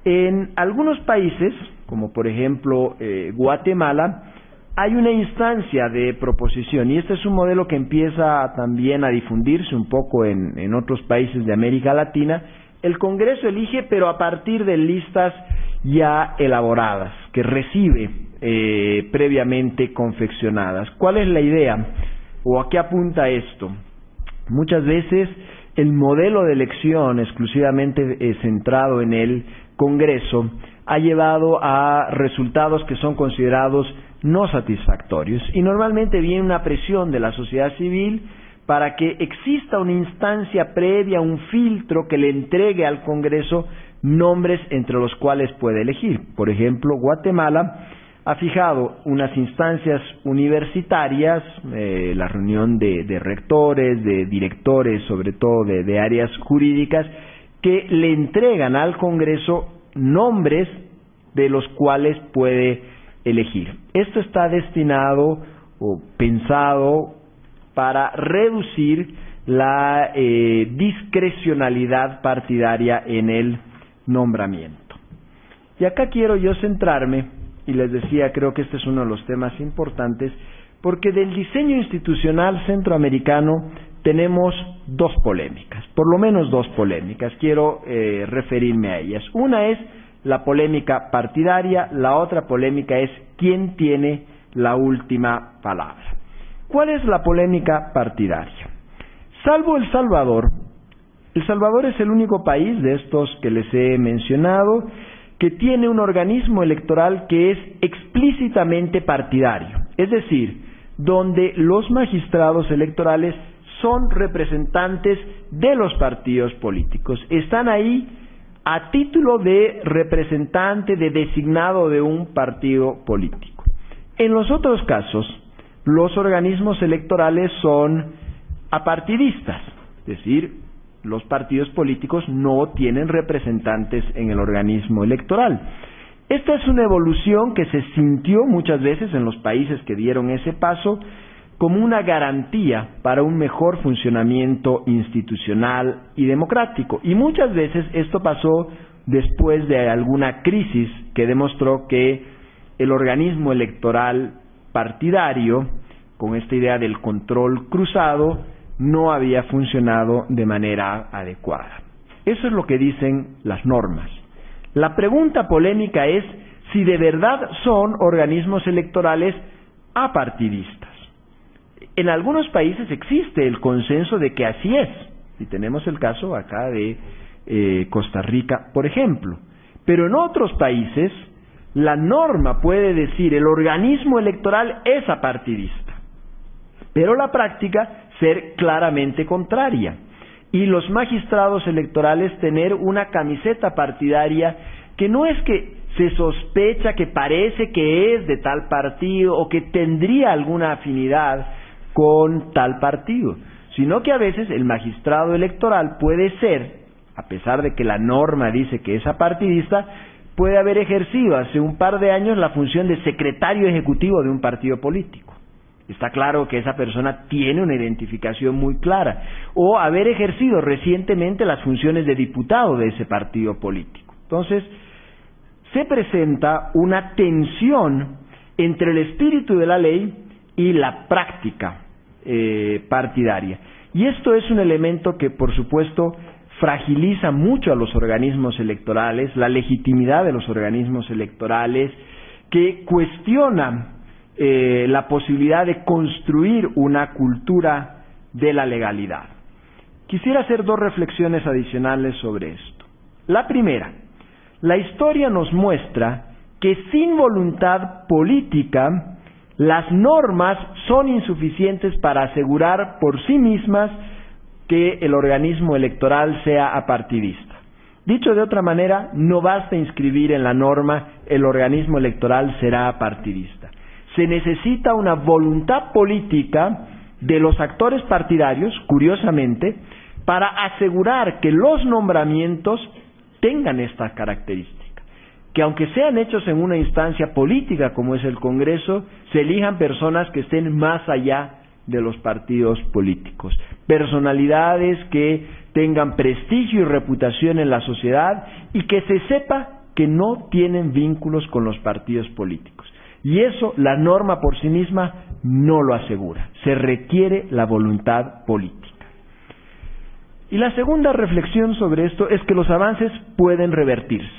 En algunos países, como por ejemplo Guatemala, hay una instancia de proposición, y este es un modelo que empieza también a difundirse un poco en otros países de América Latina. El Congreso elige, pero a partir de listas ya elaboradas, que recibe previamente confeccionadas. ¿Cuál es la idea? ¿O a qué apunta esto? Muchas veces el modelo de elección exclusivamente centrado en el Congreso ha llevado a resultados que son considerados no satisfactorios, y normalmente viene una presión de la sociedad civil para que exista una instancia previa, un filtro que le entregue al Congreso nombres entre los cuales puede elegir. Por ejemplo, Guatemala ha fijado unas instancias universitarias, la reunión de rectores, de directores, sobre todo de áreas jurídicas, que le entregan al Congreso nombres de los cuales puede elegir. Esto está destinado o pensado para reducir la discrecionalidad partidaria en el nombramiento. Y acá quiero yo centrarme, y les decía, creo que este es uno de los temas importantes, porque del diseño institucional centroamericano tenemos dos polémicas, por lo menos dos polémicas, quiero referirme a ellas. Una es la polémica partidaria, la otra polémica es quién tiene la última palabra. ¿Cuál es la polémica partidaria? Salvo El Salvador es el único país de estos que les he mencionado que tiene un organismo electoral que es explícitamente partidario, es decir, donde los magistrados electorales son representantes de los partidos políticos, están ahí a título de representante, de designado de un partido político. En los otros casos, los organismos electorales son apartidistas, es decir, los partidos políticos no tienen representantes en el organismo electoral. Esta es una evolución que se sintió muchas veces en los países que dieron ese paso como una garantía para un mejor funcionamiento institucional y democrático. Y muchas veces esto pasó después de alguna crisis que demostró que el organismo electoral partidario, con esta idea del control cruzado, no había funcionado de manera adecuada. Eso es lo que dicen las normas. La pregunta polémica es si de verdad son organismos electorales apartidistas. En algunos países existe el consenso de que así es, y tenemos el caso acá de Costa Rica, por ejemplo. Pero en otros países, la norma puede decir el organismo electoral es apartidista, pero la práctica ser claramente contraria, y los magistrados electorales tener una camiseta partidaria que no es que se sospecha, que parece que es de tal partido o que tendría alguna afinidad con tal partido, sino que a veces el magistrado electoral puede ser, a pesar de que la norma dice que es apartidista, puede haber ejercido hace un par de años la función de secretario ejecutivo de un partido político. Está claro que esa persona tiene una identificación muy clara, o haber ejercido recientemente las funciones de diputado de ese partido político. Entonces, se presenta una tensión entre el espíritu de la ley y la práctica partidaria. Y esto es un elemento que, por supuesto, fragiliza mucho a los organismos electorales, la legitimidad de los organismos electorales, que cuestiona la posibilidad de construir una cultura de la legalidad. Quisiera hacer dos reflexiones adicionales sobre esto. La primera, la historia nos muestra que sin voluntad política, las normas son insuficientes para asegurar por sí mismas que el organismo electoral sea apartidista. Dicho de otra manera, no basta inscribir en la norma el organismo electoral será apartidista. Se necesita una voluntad política de los actores partidarios, curiosamente, para asegurar que los nombramientos tengan esta característica, que aunque sean hechos en una instancia política como es el Congreso, se elijan personas que estén más allá de los partidos políticos, personalidades que tengan prestigio y reputación en la sociedad y que se sepa que no tienen vínculos con los partidos políticos. Y eso la norma por sí misma no lo asegura, se requiere la voluntad política. Y la segunda reflexión sobre esto es que los avances pueden revertirse.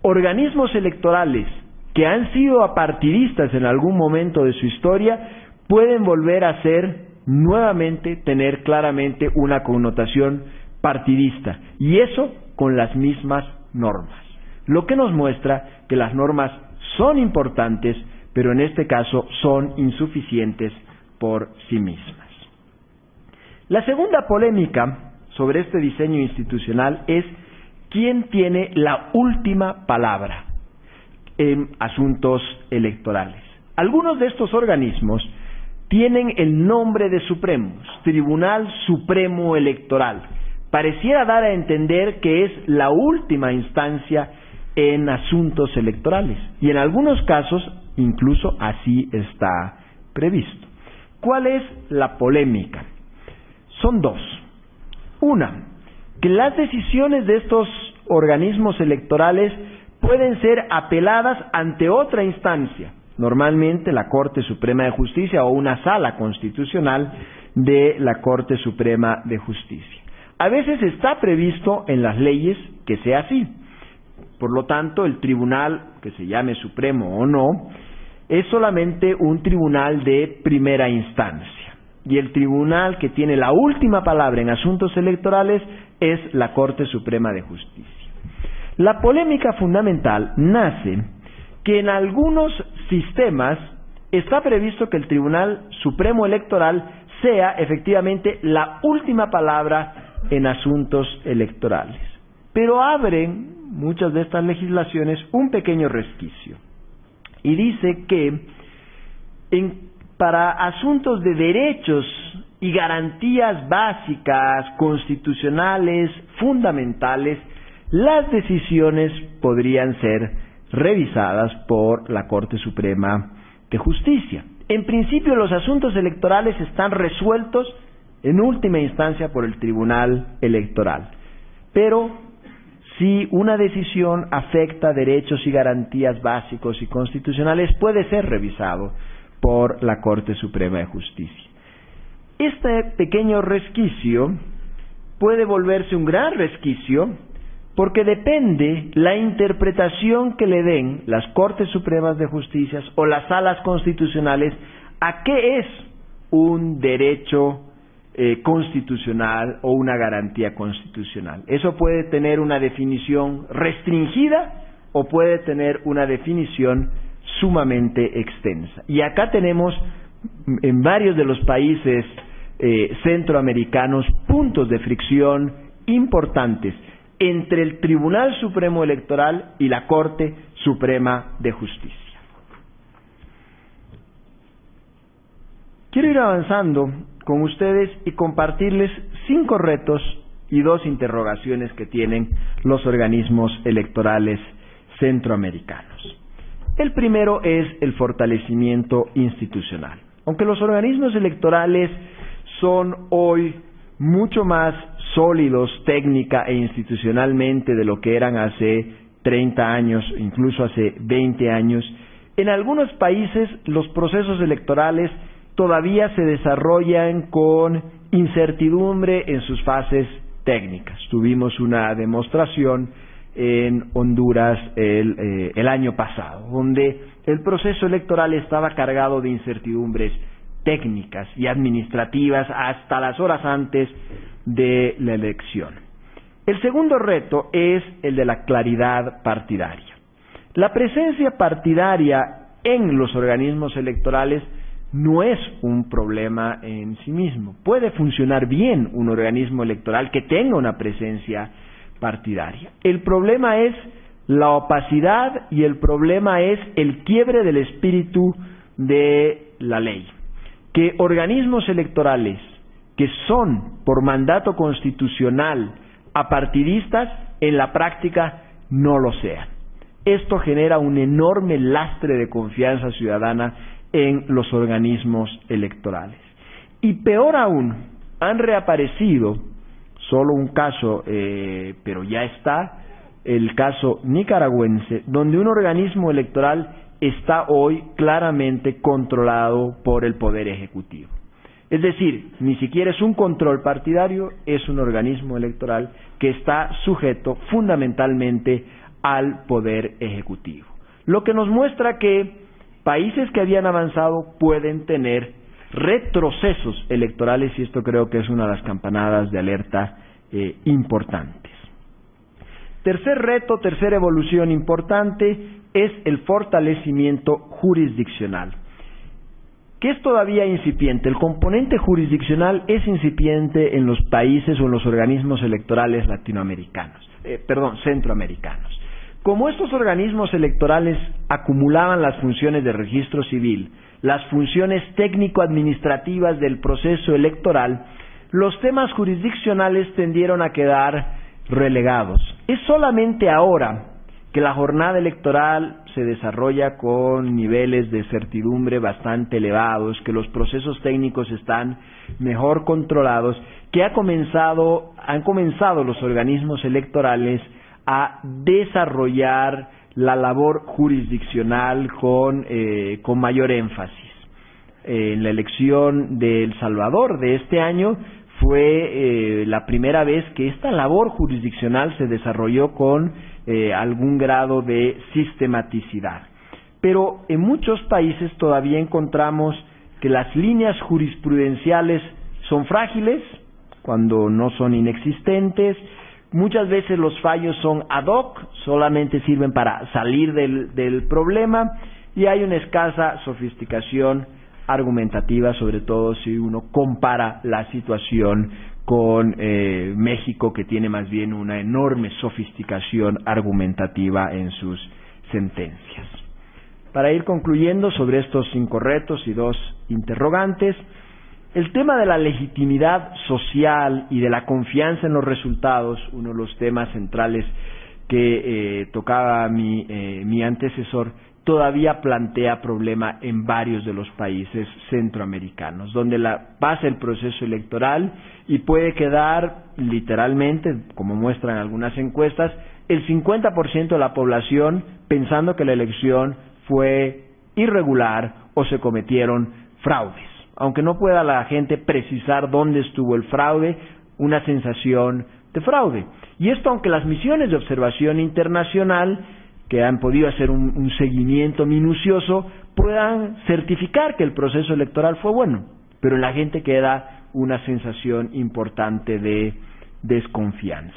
Organismos electorales que han sido apartidistas en algún momento de su historia pueden volver a ser nuevamente tener claramente una connotación partidista, y eso con las mismas normas. Lo que nos muestra que las normas son importantes, pero en este caso son insuficientes por sí mismas. La segunda polémica sobre este diseño institucional es quién tiene la última palabra en asuntos electorales. Algunos de estos organismos tienen el nombre de supremos, Tribunal Supremo Electoral. Pareciera dar a entender que es la última instancia en asuntos electorales, y en algunos casos incluso así está previsto. ¿Cuál es la polémica? Son dos. Una, que las decisiones de estos organismos electorales pueden ser apeladas ante otra instancia, normalmente la Corte Suprema de Justicia o una sala constitucional de la Corte Suprema de Justicia. A veces está previsto en las leyes que sea así. Por lo tanto, el tribunal, que se llame supremo o no, es solamente un tribunal de primera instancia. Y el tribunal que tiene la última palabra en asuntos electorales es la Corte Suprema de Justicia. La polémica fundamental nace que en algunos sistemas está previsto que el Tribunal Supremo Electoral sea efectivamente la última palabra en asuntos electorales. Pero abren muchas de estas legislaciones un pequeño resquicio y dice que para asuntos de derechos y garantías básicas, constitucionales, fundamentales, las decisiones podrían ser revisadas por la Corte Suprema de Justicia. En principio, los asuntos electorales están resueltos en última instancia por el Tribunal Electoral, pero si una decisión afecta derechos y garantías básicos y constitucionales, puede ser revisado por la Corte Suprema de Justicia. Este pequeño resquicio puede volverse un gran resquicio porque depende la interpretación que le den las Cortes Supremas de Justicia o las salas constitucionales a qué es un derecho constitucional o una garantía constitucional. Eso puede tener una definición restringida o puede tener una definición sumamente extensa. Y acá tenemos en varios de los países centroamericanos puntos de fricción importantes entre el Tribunal Supremo Electoral y la Corte Suprema de Justicia. Quiero ir avanzando con ustedes y compartirles 5 retos y 2 interrogaciones que tienen los organismos electorales centroamericanos. El primero es el fortalecimiento institucional. Aunque los organismos electorales son hoy mucho más sólidos técnica e institucionalmente de lo que eran hace 30 años, incluso hace 20 años, en algunos países los procesos electorales todavía se desarrollan con incertidumbre en sus fases técnicas. Tuvimos una demostración en Honduras el año pasado, donde el proceso electoral estaba cargado de incertidumbres técnicas y administrativas hasta las horas antes de la elección. El segundo reto es el de la claridad partidaria. La presencia partidaria en los organismos electorales no es un problema en sí mismo. Puede funcionar bien un organismo electoral que tenga una presencia partidaria. El problema es la opacidad y el problema es el quiebre del espíritu de la ley. Que organismos electorales que son por mandato constitucional apartidistas, en la práctica no lo sean. Esto genera un enorme lastre de confianza ciudadana en los organismos electorales. Y peor aún, han reaparecido, solo un caso, pero ya está, el caso nicaragüense, donde un organismo electoral está hoy claramente controlado por el Poder Ejecutivo. Es decir, ni siquiera es un control partidario, es un organismo electoral que está sujeto fundamentalmente al Poder Ejecutivo. Lo que nos muestra que países que habían avanzado pueden tener retrocesos electorales, y esto creo que es una de las campanadas de alerta importantes. Tercer reto, tercera evolución importante, es el fortalecimiento jurisdiccional, que es todavía incipiente. El componente jurisdiccional es incipiente en los países o en los organismos electorales centroamericanos. Como estos organismos electorales acumulaban las funciones de registro civil, las funciones técnico-administrativas del proceso electoral, los temas jurisdiccionales tendieron a quedar relegados. Es solamente ahora que la jornada electoral se desarrolla con niveles de certidumbre bastante elevados, que los procesos técnicos están mejor controlados, que han comenzado los organismos electorales a desarrollar la labor jurisdiccional con mayor énfasis. En la elección de El Salvador de este año fue la primera vez que esta labor jurisdiccional se desarrolló con algún grado de sistematicidad. Pero en muchos países todavía encontramos que las líneas jurisprudenciales son frágiles, cuando no son inexistentes. Muchas veces los fallos son ad hoc, solamente sirven para salir del problema, y hay una escasa sofisticación argumentativa, sobre todo si uno compara la situación con México, que tiene más bien una enorme sofisticación argumentativa en sus sentencias. Para ir concluyendo sobre estos 5 retos y 2 interrogantes, el tema de la legitimidad social y de la confianza en los resultados, uno de los temas centrales que tocaba mi antecesor, todavía plantea problema en varios de los países centroamericanos, donde pasa el proceso electoral y puede quedar literalmente, como muestran algunas encuestas, el 50% de la población pensando que la elección fue irregular o se cometieron fraudes. Aunque no pueda la gente precisar dónde estuvo el fraude, una sensación de fraude. Y esto aunque las misiones de observación internacional, que han podido hacer un seguimiento minucioso, puedan certificar que el proceso electoral fue bueno, pero en la gente queda una sensación importante de desconfianza.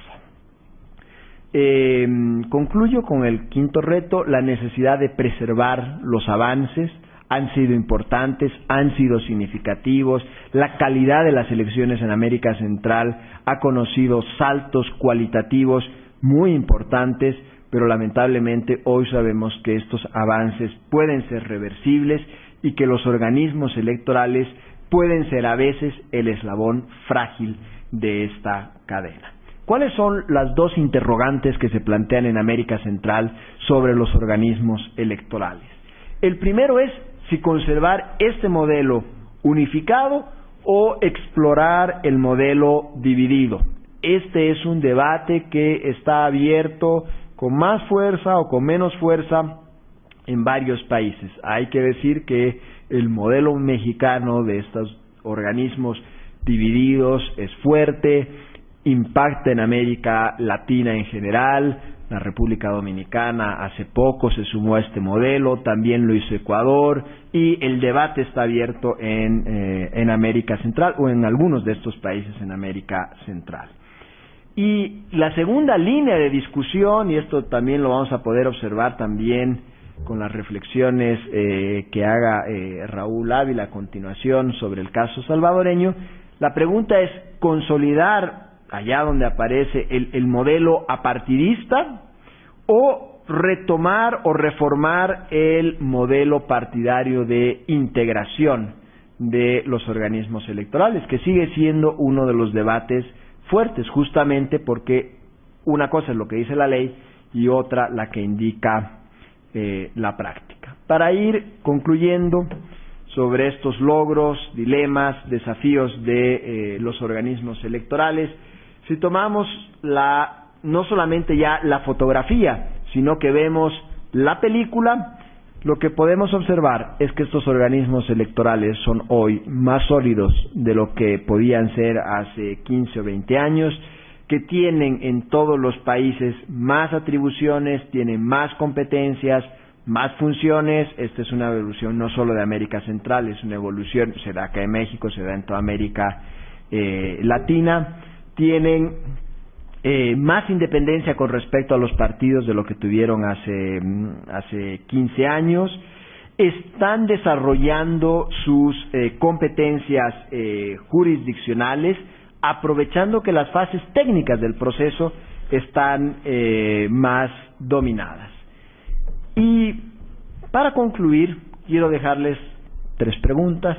Concluyo con el 5º reto, la necesidad de preservar los avances. Han sido importantes, han sido significativos. La calidad de las elecciones en América Central ha conocido saltos cualitativos muy importantes, pero lamentablemente hoy sabemos que estos avances pueden ser reversibles y que los organismos electorales pueden ser a veces el eslabón frágil de esta cadena. ¿Cuáles son las 2 interrogantes que se plantean en América Central sobre los organismos electorales? El primero es si conservar este modelo unificado o explorar el modelo dividido. Este es un debate que está abierto con más fuerza o con menos fuerza en varios países. Hay que decir que el modelo mexicano de estos organismos divididos es fuerte, impacta en América Latina en general. La República Dominicana hace poco se sumó a este modelo, también lo hizo Ecuador, y el debate está abierto en América Central o en algunos de estos países en América Central. Y la segunda línea de discusión, y esto también lo vamos a poder observar también con las reflexiones que haga Raúl Ávila a continuación sobre el caso salvadoreño, la pregunta es consolidar allá donde aparece el modelo apartidista o retomar o reformar el modelo partidario de integración de los organismos electorales, que sigue siendo uno de los debates fuertes, justamente porque una cosa es lo que dice la ley y otra la que indica la práctica. Para ir concluyendo sobre estos logros, dilemas, desafíos de los organismos electorales, si tomamos no solamente ya la fotografía, sino que vemos la película, lo que podemos observar es que estos organismos electorales son hoy más sólidos de lo que podían ser hace 15 o 20 años, que tienen en todos los países más atribuciones, tienen más competencias, más funciones. Esta es una evolución no solo de América Central, es una evolución, se da acá en México, se da en toda América Latina. Tienen más independencia con respecto a los partidos de lo que tuvieron hace 15 años. Están desarrollando sus competencias jurisdiccionales, aprovechando que las fases técnicas del proceso están más dominadas. Y para concluir, quiero dejarles 3 preguntas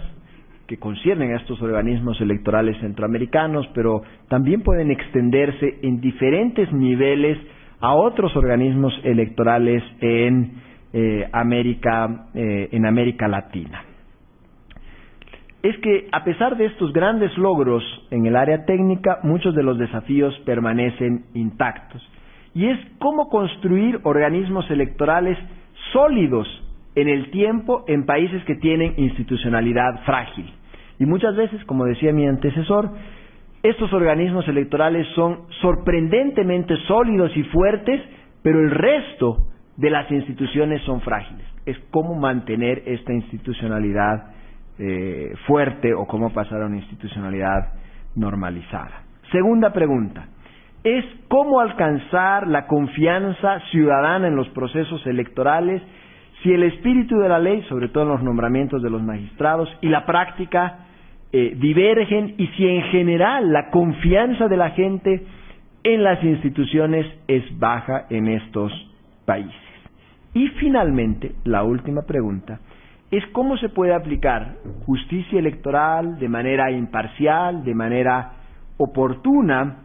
que conciernen a estos organismos electorales centroamericanos, pero también pueden extenderse en diferentes niveles a otros organismos electorales en América Latina. Es que a pesar de estos grandes logros en el área técnica, muchos de los desafíos permanecen intactos. Y es cómo construir organismos electorales sólidos en el tiempo en países que tienen institucionalidad frágil. Y muchas veces, como decía mi antecesor, estos organismos electorales son sorprendentemente sólidos y fuertes, pero el resto de las instituciones son frágiles. Es cómo mantener esta institucionalidad fuerte o cómo pasar a una institucionalidad normalizada. Segunda pregunta, es cómo alcanzar la confianza ciudadana en los procesos electorales si el espíritu de la ley, sobre todo en los nombramientos de los magistrados, y la práctica divergen, y si en general la confianza de la gente en las instituciones es baja en estos países. Y finalmente, la última pregunta, es cómo se puede aplicar justicia electoral de manera imparcial, de manera oportuna,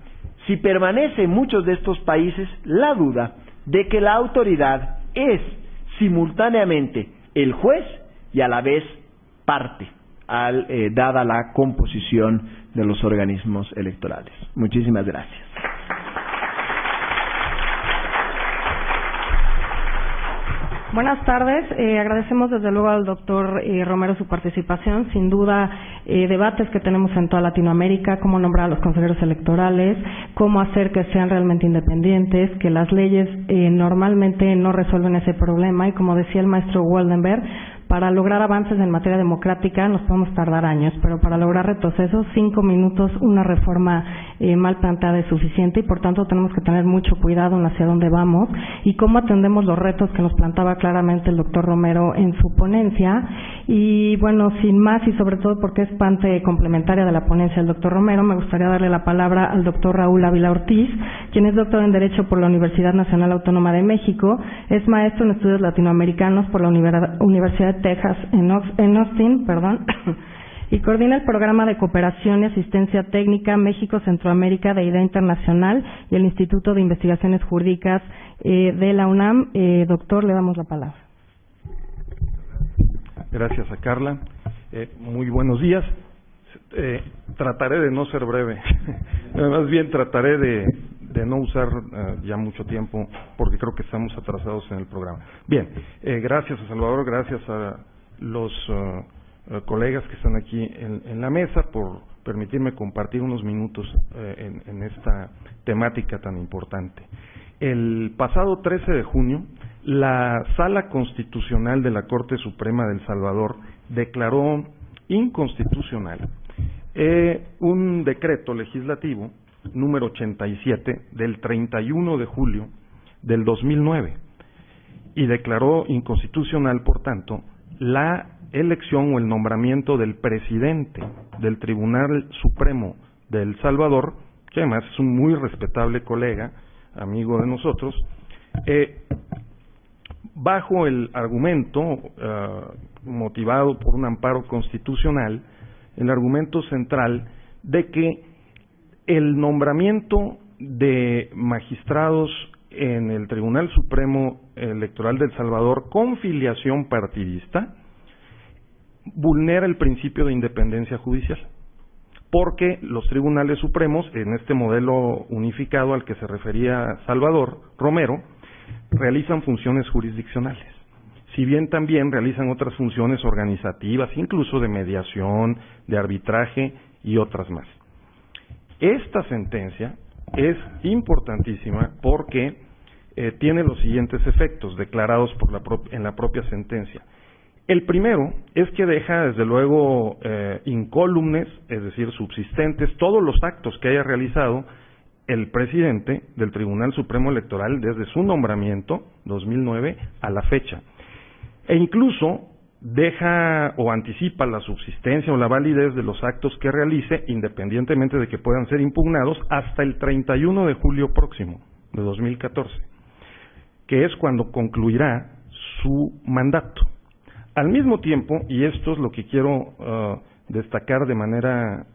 si permanece en muchos de estos países la duda de que la autoridad es simultáneamente el juez y a la vez parte, dada la composición de los organismos electorales. Muchísimas gracias. Buenas tardes. Agradecemos desde luego al doctor Romero su participación. Sin duda, debates que tenemos en toda Latinoamérica, cómo nombrar a los consejeros electorales, cómo hacer que sean realmente independientes, que las leyes normalmente no resuelven ese problema y, como decía el maestro Waldenberg, para lograr avances en materia democrática nos podemos tardar años, pero para lograr retrocesos, 5 minutos, una reforma mal planteada es suficiente y por tanto tenemos que tener mucho cuidado en hacia dónde vamos y cómo atendemos los retos que nos plantaba claramente el doctor Romero en su ponencia. Y bueno, sin más y sobre todo porque es parte complementaria de la ponencia del doctor Romero, me gustaría darle la palabra al doctor Raúl Ávila Ortiz, quien es doctor en Derecho por la Universidad Nacional Autónoma de México, es maestro en estudios latinoamericanos por la Universidad de Texas en Austin, y coordina el programa de cooperación y asistencia técnica México-Centroamérica de Idea Internacional y el Instituto de Investigaciones Jurídicas de la UNAM. Doctor, le damos la palabra. Gracias a Carla. Muy buenos días. Trataré de no ser breve. Más bien trataré de no usar ya mucho tiempo porque creo que estamos atrasados en el programa. Bien, gracias a Salvador, gracias a los colegas que están aquí en la mesa por permitirme compartir unos minutos en esta temática tan importante. El pasado 13 de junio, la Sala Constitucional de la Corte Suprema de El Salvador declaró inconstitucional un decreto legislativo número 87 del 31 de julio del 2009 y declaró inconstitucional, por tanto, la elección o el nombramiento del presidente del Tribunal Supremo de El Salvador, que además es un muy respetable colega, amigo de nosotros, bajo el argumento motivado por un amparo constitucional, el argumento central de que el nombramiento de magistrados en el Tribunal Supremo Electoral de El Salvador con filiación partidista vulnera el principio de independencia judicial, porque los tribunales supremos, en este modelo unificado al que se refería Salvador Romero, realizan funciones jurisdiccionales, si bien también realizan otras funciones organizativas, incluso de mediación, de arbitraje y otras más. Esta sentencia es importantísima porque tiene los siguientes efectos declarados en la propia sentencia. El primero es que deja, desde luego, incólumes, es decir, subsistentes, todos los actos que haya realizado el presidente del Tribunal Supremo Electoral desde su nombramiento, 2009, a la fecha. E incluso deja o anticipa la subsistencia o la validez de los actos que realice, independientemente de que puedan ser impugnados, hasta el 31 de julio próximo de 2014, que es cuando concluirá su mandato. Al mismo tiempo, y esto es lo que quiero destacar de manera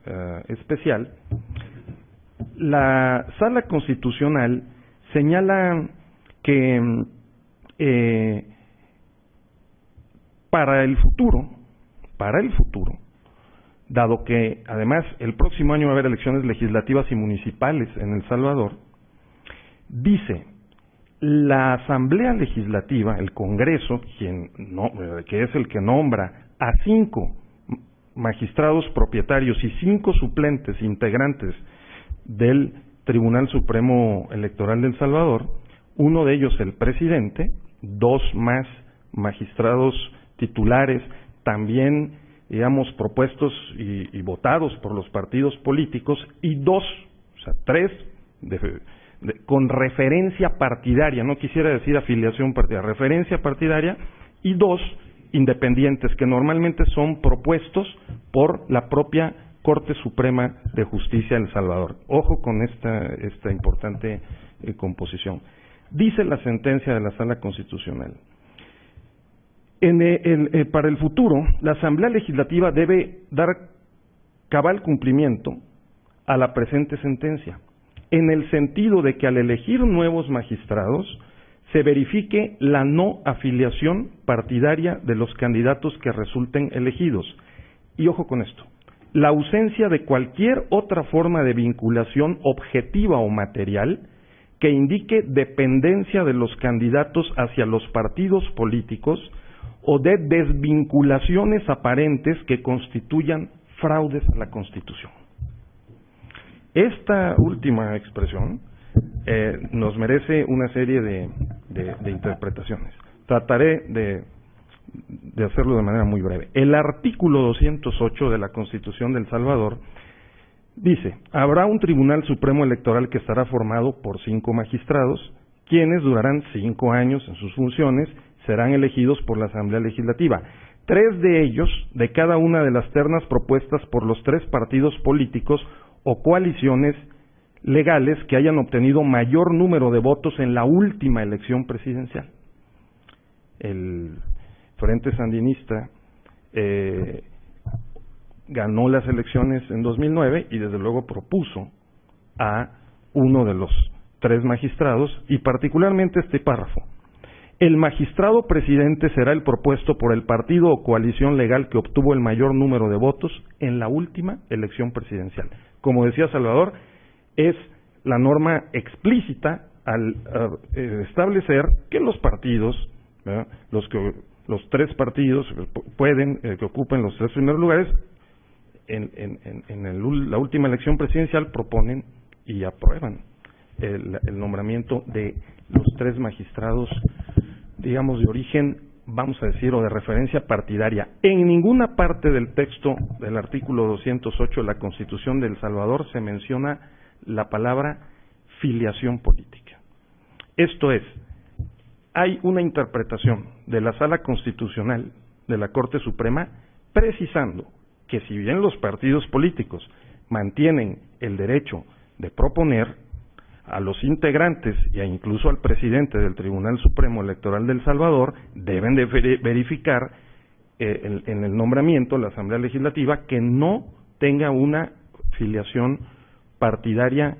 especial, la Sala Constitucional señala que para el futuro, dado que además el próximo año va a haber elecciones legislativas y municipales en El Salvador, dice: la Asamblea Legislativa, el Congreso, que es el que nombra a 5 magistrados propietarios y 5 suplentes integrantes del Tribunal Supremo Electoral de El Salvador, uno de ellos el presidente, 2 más magistrados titulares, también, digamos, propuestos y votados por los partidos políticos, y 3 con referencia partidaria, no quisiera decir afiliación partidaria, referencia partidaria, y 2 independientes, que normalmente son propuestos por la propia Corte Suprema de Justicia de El Salvador. Ojo con esta importante composición. Dice la sentencia de la Sala Constitucional: para el futuro, la Asamblea Legislativa debe dar cabal cumplimiento a la presente sentencia, en el sentido de que al elegir nuevos magistrados se verifique la no afiliación partidaria de los candidatos que resulten elegidos. Y ojo con esto: la ausencia de cualquier otra forma de vinculación objetiva o material que indique dependencia de los candidatos hacia los partidos políticos o de desvinculaciones aparentes que constituyan fraudes a la Constitución. Esta última expresión nos merece una serie de interpretaciones. Trataré de hacerlo de manera muy breve. El artículo 208 de la Constitución de El Salvador dice: habrá un Tribunal Supremo Electoral que estará formado por 5 magistrados, quienes durarán 5 años en sus funciones, serán elegidos por la Asamblea Legislativa. 3 de ellos, de cada una de las ternas propuestas por los 3 partidos políticos o coaliciones legales que hayan obtenido mayor número de votos en la última elección presidencial. El Frente Sandinista ganó las elecciones en 2009 y desde luego propuso a uno de los 3 magistrados, y particularmente este párrafo: el magistrado presidente será el propuesto por el partido o coalición legal que obtuvo el mayor número de votos en la última elección presidencial. Como decía Salvador, es la norma explícita al establecer que los partidos, ¿verdad?, los 3 partidos pueden que ocupen los 3 primeros lugares en la última elección presidencial, proponen y aprueban el nombramiento de los 3 magistrados, digamos, de origen, vamos a decir, o de referencia partidaria. En ninguna parte del texto del artículo 208 de la Constitución de El Salvador se menciona la palabra filiación política. Esto es, hay una interpretación de la Sala Constitucional de la Corte Suprema precisando que si bien los partidos políticos mantienen el derecho de proponer a los integrantes e incluso al presidente del Tribunal Supremo Electoral de El Salvador, deben de verificar en el nombramiento la Asamblea Legislativa que no tenga una filiación partidaria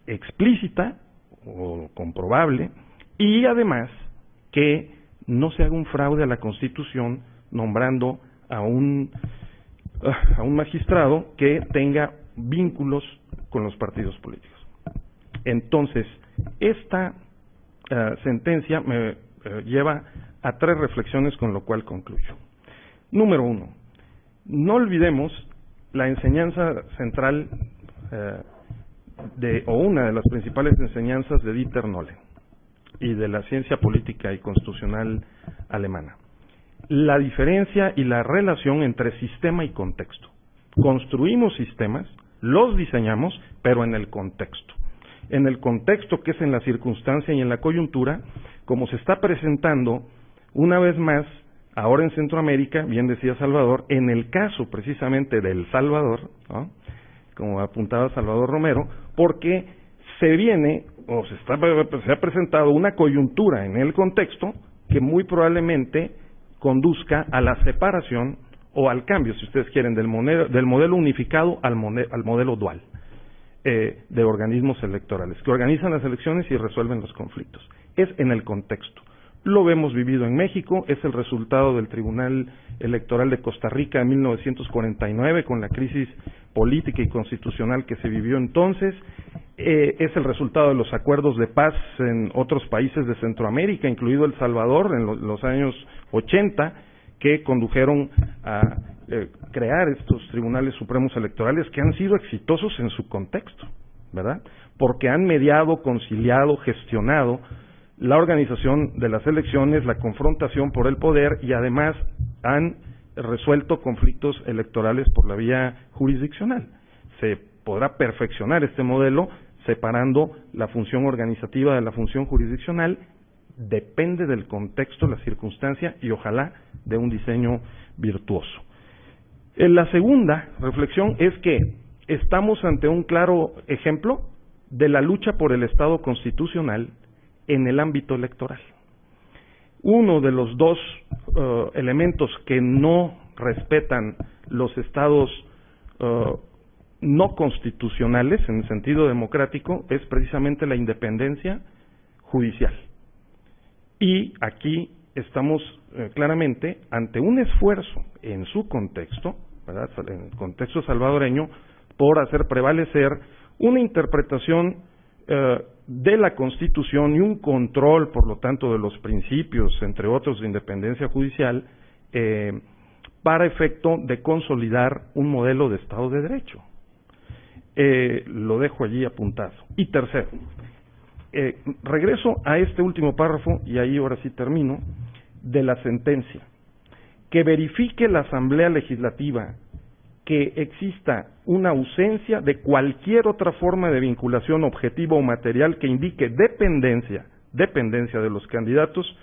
explícita o comprobable, y además que no se haga un fraude a la Constitución nombrando a un magistrado que tenga vínculos con los partidos políticos. Entonces, esta sentencia me lleva a 3 reflexiones, con lo cual concluyo. Número 1, no olvidemos la enseñanza central o una de las principales enseñanzas de Dieter Nolen. y de la ciencia política y constitucional alemana. La diferencia y la relación entre sistema y contexto. Construimos sistemas, los diseñamos, pero en el contexto. En el contexto que es en la circunstancia y en la coyuntura, como se está presentando una vez más, ahora en Centroamérica, bien decía Salvador, en el caso precisamente del Salvador, ¿no?, como apuntaba Salvador Romero, porque se viene, o se ha presentado una coyuntura en el contexto que muy probablemente conduzca a la separación o al cambio, si ustedes quieren, del modelo unificado al modelo dual de organismos electorales, que organizan las elecciones y resuelven los conflictos. Es en el contexto. Lo hemos vivido en México, es el resultado del Tribunal Electoral de Costa Rica en 1949, con la crisis política y constitucional que se vivió entonces, es el resultado de los acuerdos de paz en otros países de Centroamérica, incluido El Salvador, en los años 80, que condujeron a crear estos tribunales supremos electorales que han sido exitosos en su contexto, ¿verdad? Porque han mediado, conciliado, gestionado la organización de las elecciones, la confrontación por el poder y además han resuelto conflictos electorales por la vía jurisdiccional. Se podrá perfeccionar este modelo separando la función organizativa de la función jurisdiccional, depende del contexto, la circunstancia y ojalá de un diseño virtuoso. La segunda reflexión es que estamos ante un claro ejemplo de la lucha por el Estado constitucional en el ámbito electoral. Uno de los dos elementos que no respetan los estados no constitucionales en el sentido democrático es precisamente la independencia judicial. Y aquí estamos claramente ante un esfuerzo en su contexto, ¿verdad?, en el contexto salvadoreño, por hacer prevalecer una interpretación de la Constitución y un control, por lo tanto, de los principios, entre otros, de independencia judicial, para efecto de consolidar un modelo de Estado de Derecho. Lo dejo allí apuntado. Y tercero, regreso a este último párrafo, y ahí ahora sí termino, de la sentencia. Que verifique la Asamblea Legislativa que exista una ausencia de cualquier otra forma de vinculación objetiva o material que indique dependencia de los candidatos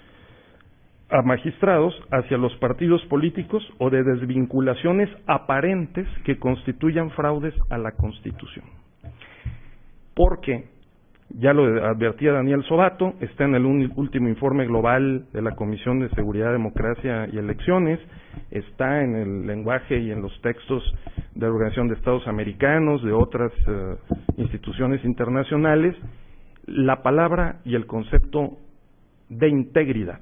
a magistrados hacia los partidos políticos o de desvinculaciones aparentes que constituyan fraudes a la Constitución. Porque, ya lo advertía Daniel Sobato, está en el último informe global de la Comisión de Seguridad, Democracia y Elecciones, está en el lenguaje y en los textos de la Organización de Estados Americanos, de otras instituciones internacionales, la palabra y el concepto de integridad.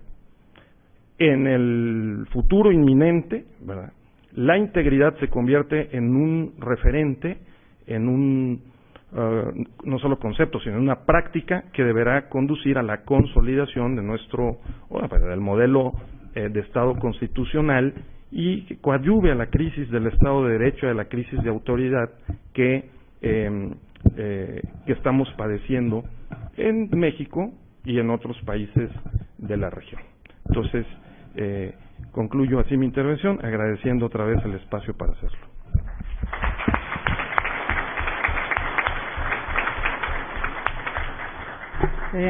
En el futuro inminente, ¿verdad?, la integridad se convierte en un referente, en un no solo concepto, sino una práctica que deberá conducir a la consolidación de del modelo de Estado constitucional y que coadyuve a la crisis del Estado de Derecho, a la crisis de autoridad que estamos padeciendo en México y en otros países de la región. Entonces, concluyo así mi intervención, agradeciendo otra vez el espacio para hacerlo.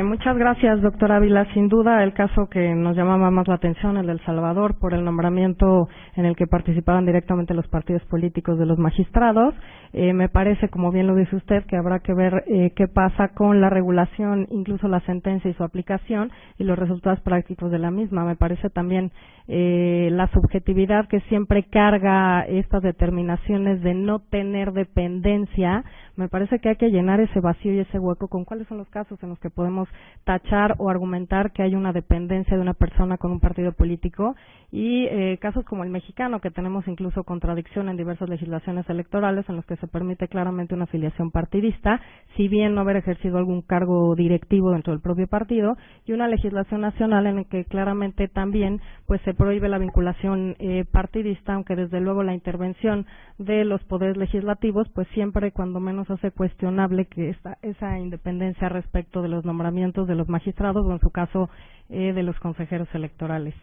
Muchas gracias, doctor Ávila. Sin duda, el caso que nos llamaba más la atención, el de El Salvador, por el nombramiento en el que participaban directamente los partidos políticos de los magistrados. Me parece, como bien lo dice usted, que habrá que ver qué pasa con la regulación, incluso la sentencia y su aplicación, y los resultados prácticos de la misma. Me parece también la subjetividad que siempre carga estas determinaciones de no tener dependencia. Me parece que hay que llenar ese vacío y ese hueco con cuáles son los casos en los que podemos tachar o argumentar que hay una dependencia de una persona con un partido político y casos como el mexicano, que tenemos incluso contradicción en diversas legislaciones electorales en los que se permite claramente una afiliación partidista, si bien no haber ejercido algún cargo directivo dentro del propio partido, y una legislación nacional en la que claramente también pues se prohíbe la vinculación partidista, aunque desde luego la intervención de los poderes legislativos pues siempre cuando menos nos hace cuestionable que esa independencia respecto de los nombramientos de los magistrados o en su caso de los consejeros electorales.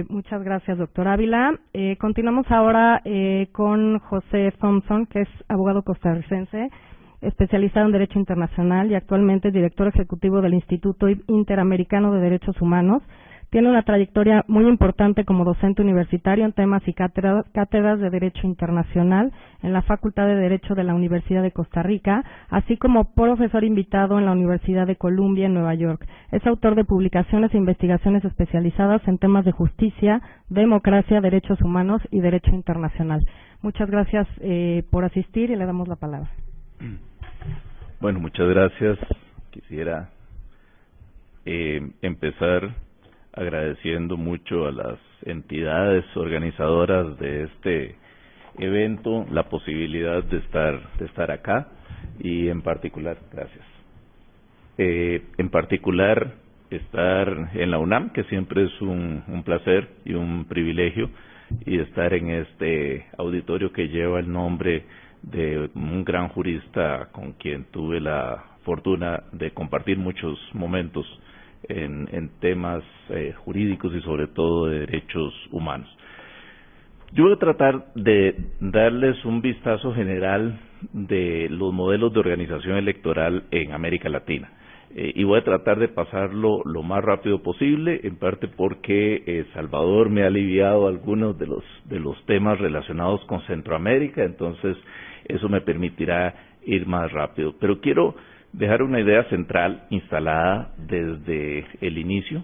Muchas gracias, doctor Ávila. Continuamos ahora con José Thompson, que es abogado costarricense, especializado en Derecho Internacional y actualmente director ejecutivo del Instituto Interamericano de Derechos Humanos. Tiene una trayectoria muy importante como docente universitario en temas y cátedras de Derecho Internacional en la Facultad de Derecho de la Universidad de Costa Rica, así como profesor invitado en la Universidad de Columbia en Nueva York. Es autor de publicaciones e investigaciones especializadas en temas de justicia, democracia, derechos humanos y derecho internacional. Muchas gracias por asistir y le damos la palabra. Bueno, muchas gracias. Quisiera empezar agradeciendo mucho a las entidades organizadoras de este evento la posibilidad de estar acá y en particular, gracias. En particular estar en la UNAM, que siempre es un placer y un privilegio, y estar en este auditorio que lleva el nombre de un gran jurista con quien tuve la fortuna de compartir muchos momentos en temas jurídicos y sobre todo de derechos humanos. Yo voy a tratar de darles un vistazo general de los modelos de organización electoral en América Latina y voy a tratar de pasarlo lo más rápido posible, en parte porque Salvador me ha aliviado algunos de los temas relacionados con Centroamérica, entonces eso me permitirá ir más rápido. Pero quiero dejar una idea central instalada desde el inicio,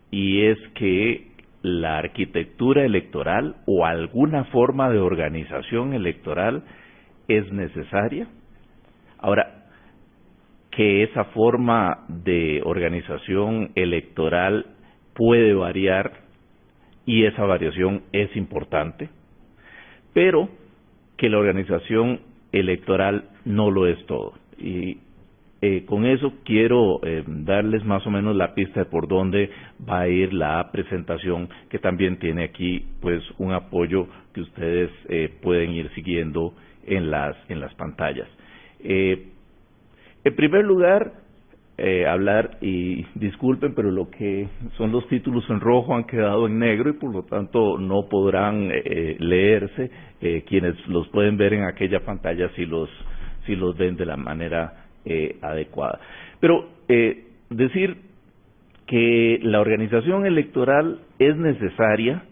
y es que la arquitectura electoral o alguna forma de organización electoral es necesaria. Ahora, que esa forma de organización electoral puede variar y esa variación es importante, pero que la organización electoral no lo es todo. Y con eso quiero darles más o menos la pista de por dónde va a ir la presentación, que también tiene aquí pues un apoyo que ustedes pueden ir siguiendo en las pantallas. En primer lugar, hablar, y disculpen, pero lo que son los títulos en rojo han quedado en negro y por lo tanto no podrán leerse. Quienes los pueden ver en aquella pantalla si los ven de la manera adecuada. Pero decir que la organización electoral es necesaria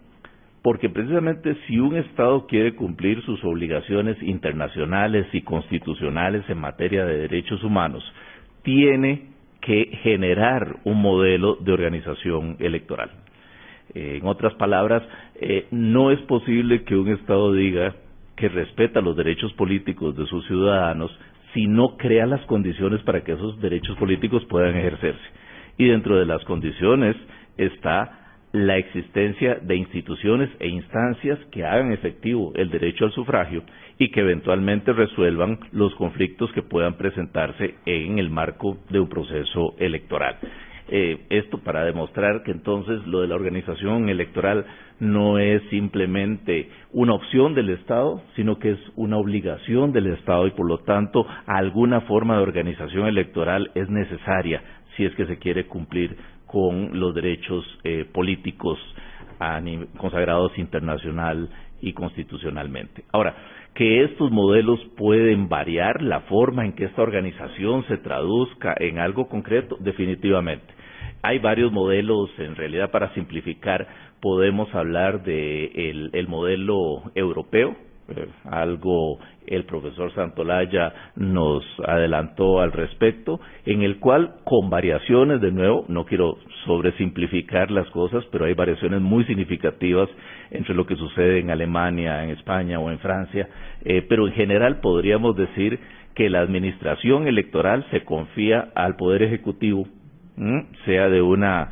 porque precisamente si un Estado quiere cumplir sus obligaciones internacionales y constitucionales en materia de derechos humanos, tiene que generar un modelo de organización electoral. En otras palabras, no es posible que un Estado diga que respeta los derechos políticos de sus ciudadanos si no crea las condiciones para que esos derechos políticos puedan ejercerse. Y dentro de las condiciones está la existencia de instituciones e instancias que hagan efectivo el derecho al sufragio y que eventualmente resuelvan los conflictos que puedan presentarse en el marco de un proceso electoral. Esto para demostrar que entonces lo de la organización electoral no es simplemente una opción del Estado, sino que es una obligación del Estado y por lo tanto alguna forma de organización electoral es necesaria si es que se quiere cumplir con los derechos políticos consagrados internacional y constitucionalmente. Ahora, que estos modelos pueden variar la forma en que esta organización se traduzca en algo concreto, definitivamente. Hay varios modelos, en realidad para simplificar podemos hablar de el modelo europeo, algo el profesor Santolaya nos adelantó al respecto, en el cual con variaciones, de nuevo, no quiero sobresimplificar las cosas, pero hay variaciones muy significativas entre lo que sucede en Alemania, en España o en Francia, pero en general podríamos decir que la administración electoral se confía al Poder Ejecutivo, sea de una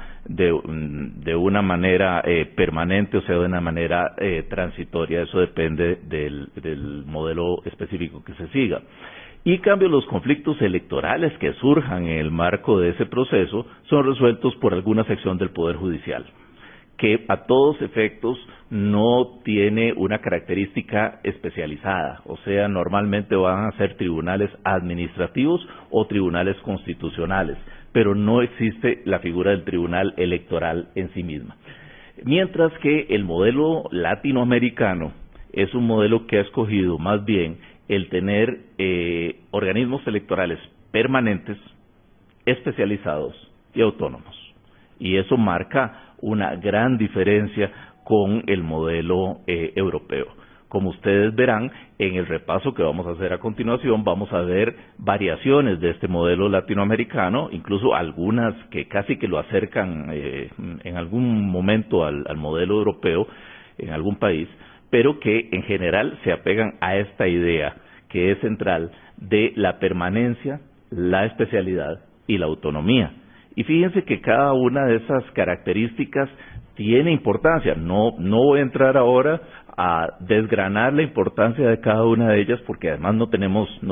manera permanente o sea de una manera transitoria. Eso depende del modelo específico que se siga. Y en cambio los conflictos electorales que surjan en el marco de ese proceso son resueltos por alguna sección del Poder Judicial, que a todos efectos no tiene una característica especializada, o sea, normalmente van a ser tribunales administrativos o tribunales constitucionales, pero no existe la figura del tribunal electoral en sí misma. Mientras que el modelo latinoamericano es un modelo que ha escogido más bien el tener organismos electorales permanentes, especializados y autónomos. Y eso marca una gran diferencia con el modelo europeo. Como ustedes verán, en el repaso que vamos a hacer a continuación, vamos a ver variaciones de este modelo latinoamericano, incluso algunas que casi que lo acercan en algún momento al modelo europeo en algún país, pero que en general se apegan a esta idea que es central de la permanencia, la especialidad y la autonomía. Y fíjense que cada una de esas características tiene importancia. No voy a entrar ahora a desgranar la importancia de cada una de ellas porque además no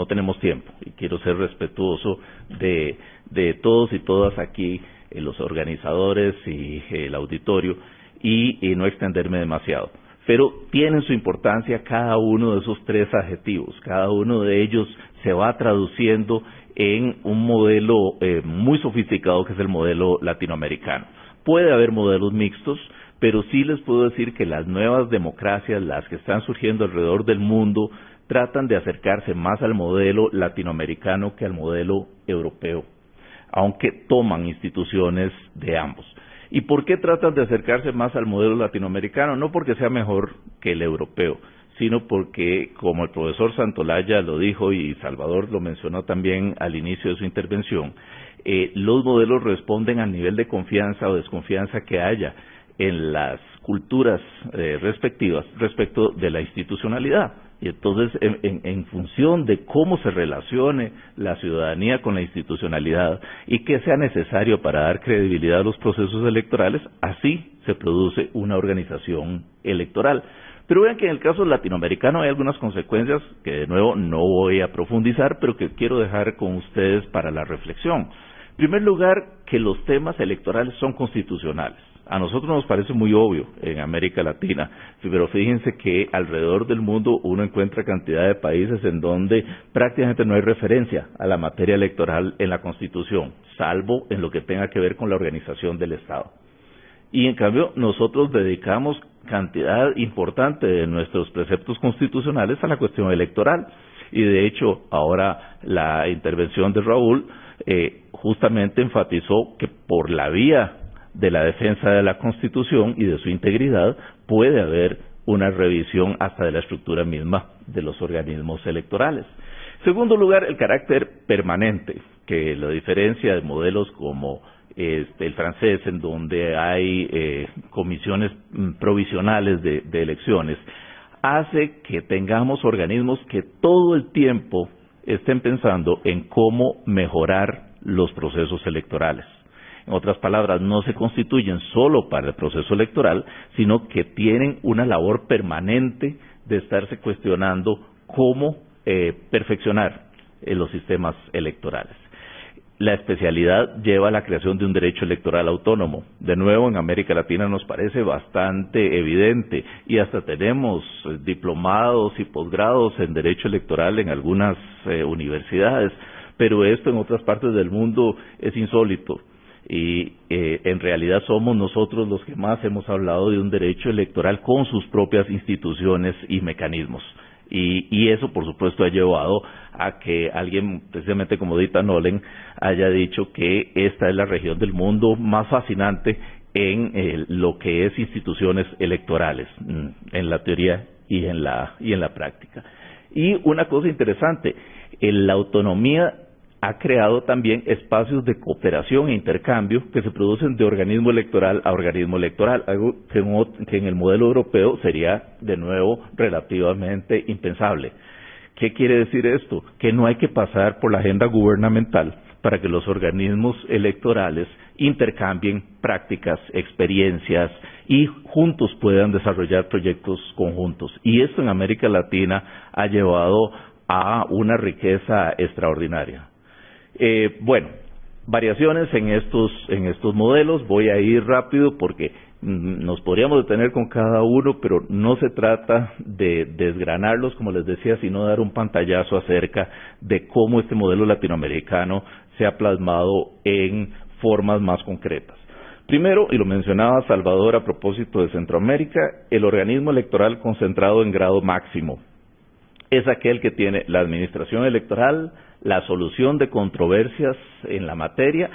tenemos tiempo y quiero ser respetuoso de todos y todas aquí, los organizadores y el auditorio y no extenderme demasiado. Pero tienen su importancia cada uno de esos tres adjetivos, cada uno de ellos se va traduciendo en un modelo muy sofisticado que es el modelo latinoamericano. Puede haber modelos mixtos, pero sí les puedo decir que las nuevas democracias, las que están surgiendo alrededor del mundo, tratan de acercarse más al modelo latinoamericano que al modelo europeo, aunque toman instituciones de ambos. ¿Y por qué tratan de acercarse más al modelo latinoamericano? No porque sea mejor que el europeo, sino porque, como el profesor Santolaya lo dijo y Salvador lo mencionó también al inicio de su intervención, los modelos responden al nivel de confianza o desconfianza que haya en las culturas respectivas respecto de la institucionalidad. Y entonces, en función de cómo se relacione la ciudadanía con la institucionalidad y qué sea necesario para dar credibilidad a los procesos electorales, así se produce una organización electoral. Pero vean que en el caso latinoamericano hay algunas consecuencias que de nuevo no voy a profundizar, pero que quiero dejar con ustedes para la reflexión. En primer lugar, que los temas electorales son constitucionales. A nosotros nos parece muy obvio en América Latina, pero fíjense que alrededor del mundo uno encuentra cantidad de países en donde prácticamente no hay referencia a la materia electoral en la Constitución, salvo en lo que tenga que ver con la organización del Estado. Y en cambio nosotros dedicamos cantidad importante de nuestros preceptos constitucionales a la cuestión electoral. Y de hecho ahora la intervención de Raúl justamente enfatizó que por la vía de la defensa de la Constitución y de su integridad puede haber una revisión hasta de la estructura misma de los organismos electorales. En segundo lugar, el carácter permanente, que lo diferencia de modelos como el francés, en donde hay comisiones provisionales de elecciones, hace que tengamos organismos que todo el tiempo estén pensando en cómo mejorar los procesos electorales. En otras palabras, no se constituyen solo para el proceso electoral, sino que tienen una labor permanente de estarse cuestionando cómo perfeccionar los sistemas electorales. La especialidad lleva a la creación de un derecho electoral autónomo. De nuevo, en América Latina nos parece bastante evidente y hasta tenemos diplomados y posgrados en derecho electoral en algunas universidades, pero esto en otras partes del mundo es insólito. Y en realidad somos nosotros los que más hemos hablado de un derecho electoral con sus propias instituciones y mecanismos. Y eso, por supuesto, ha llevado a que alguien, precisamente como Dita Nolen, haya dicho que esta es la región del mundo más fascinante en lo que es instituciones electorales, en la teoría y en la práctica. Y una cosa interesante, la autonomía ha creado también espacios de cooperación e intercambio que se producen de organismo electoral a organismo electoral, algo que en el modelo europeo sería de nuevo relativamente impensable. ¿Qué quiere decir esto? Que no hay que pasar por la agenda gubernamental para que los organismos electorales intercambien prácticas, experiencias y juntos puedan desarrollar proyectos conjuntos. Y esto en América Latina ha llevado a una riqueza extraordinaria. Bueno, variaciones en estos modelos, voy a ir rápido porque Nos podríamos detener con cada uno, pero no se trata de desgranarlos, como les decía, sino dar un pantallazo acerca de cómo este modelo latinoamericano se ha plasmado en formas más concretas. Primero, y lo mencionaba Salvador a propósito de Centroamérica, el organismo electoral concentrado en grado máximo es aquel que tiene la administración electoral, la solución de controversias en la materia,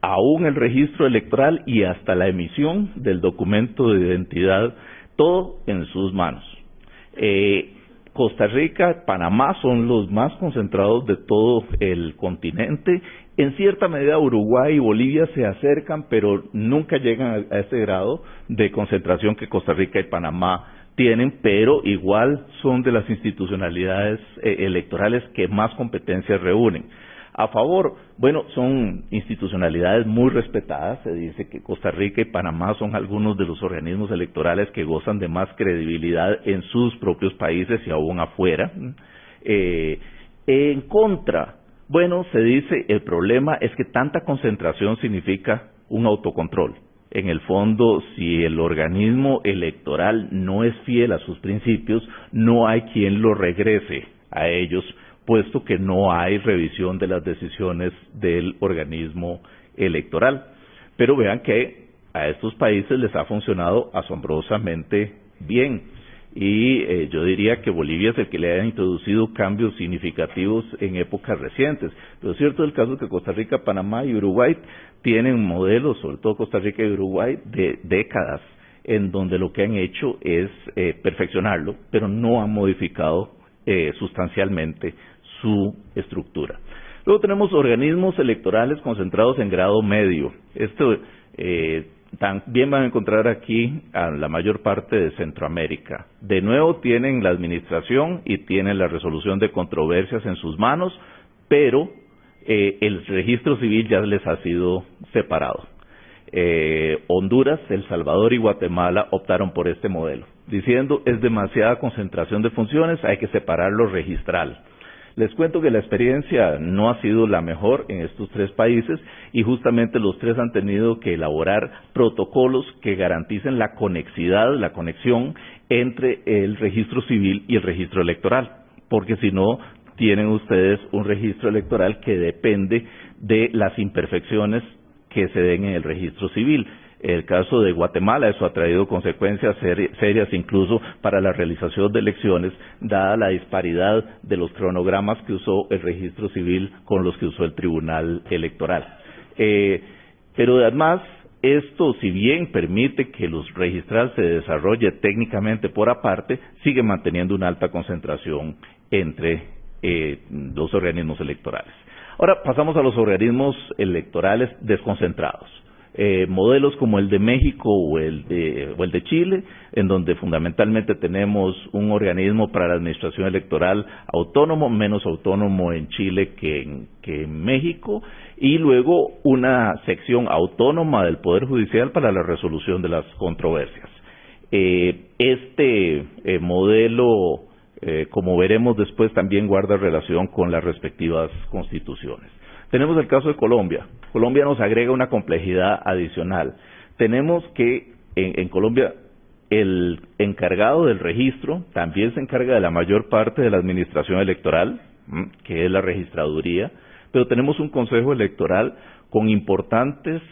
aún el registro electoral y hasta la emisión del documento de identidad, todo en sus manos. Costa Rica, Panamá son los más concentrados de todo el continente. En cierta medida Uruguay y Bolivia se acercan, pero nunca llegan a ese grado de concentración que Costa Rica y Panamá tienen, pero igual son de las institucionalidades electorales que más competencias reúnen. A favor, bueno, son institucionalidades muy respetadas. Se dice que Costa Rica y Panamá son algunos de los organismos electorales que gozan de más credibilidad en sus propios países y aún afuera. En contra, bueno, se dice el problema es que tanta concentración significa un autocontrol. En el fondo, si el organismo electoral no es fiel a sus principios, no hay quien lo regrese a ellos, puesto que no hay revisión de las decisiones del organismo electoral. Pero vean que a estos países les ha funcionado asombrosamente bien. Y yo diría que Bolivia es el que le ha introducido cambios significativos en épocas recientes. Pero cierto es el caso que Costa Rica, Panamá y Uruguay tienen modelos, sobre todo Costa Rica y Uruguay, de décadas, en donde lo que han hecho es perfeccionarlo, pero no han modificado sustancialmente su estructura. Luego tenemos organismos electorales concentrados en grado medio. Esto también van a encontrar aquí a la mayor parte de Centroamérica. De nuevo tienen la administración y tienen la resolución de controversias en sus manos, pero el registro civil ya les ha sido separado. Honduras, El Salvador y Guatemala optaron por este modelo, diciendo es demasiada concentración de funciones, hay que separar lo registral. Les cuento que la experiencia no ha sido la mejor en estos tres países y justamente los tres han tenido que elaborar protocolos que garanticen la conexidad, la conexión entre el registro civil y el registro electoral, porque si no tienen ustedes un registro electoral que depende de las imperfecciones que se den en el registro civil. El caso de Guatemala, eso ha traído consecuencias serias incluso para la realización de elecciones, dada la disparidad de los cronogramas que usó el registro civil con los que usó el Tribunal Electoral. Pero además, esto, si bien permite que los registral se desarrolle técnicamente por aparte, sigue manteniendo una alta concentración entre los organismos electorales. Ahora pasamos a los organismos electorales desconcentrados. Modelos como el de México o el de Chile, en donde fundamentalmente tenemos un organismo para la administración electoral autónomo, menos autónomo en Chile que en México, y luego una sección autónoma del Poder Judicial para la resolución de las controversias. Este modelo, como veremos después, también guarda relación con las respectivas constituciones. Tenemos el caso de Colombia. Colombia nos agrega una complejidad adicional. Tenemos que en Colombia el encargado del registro también se encarga de la mayor parte de la administración electoral, que es la registraduría, pero tenemos un consejo electoral con importantes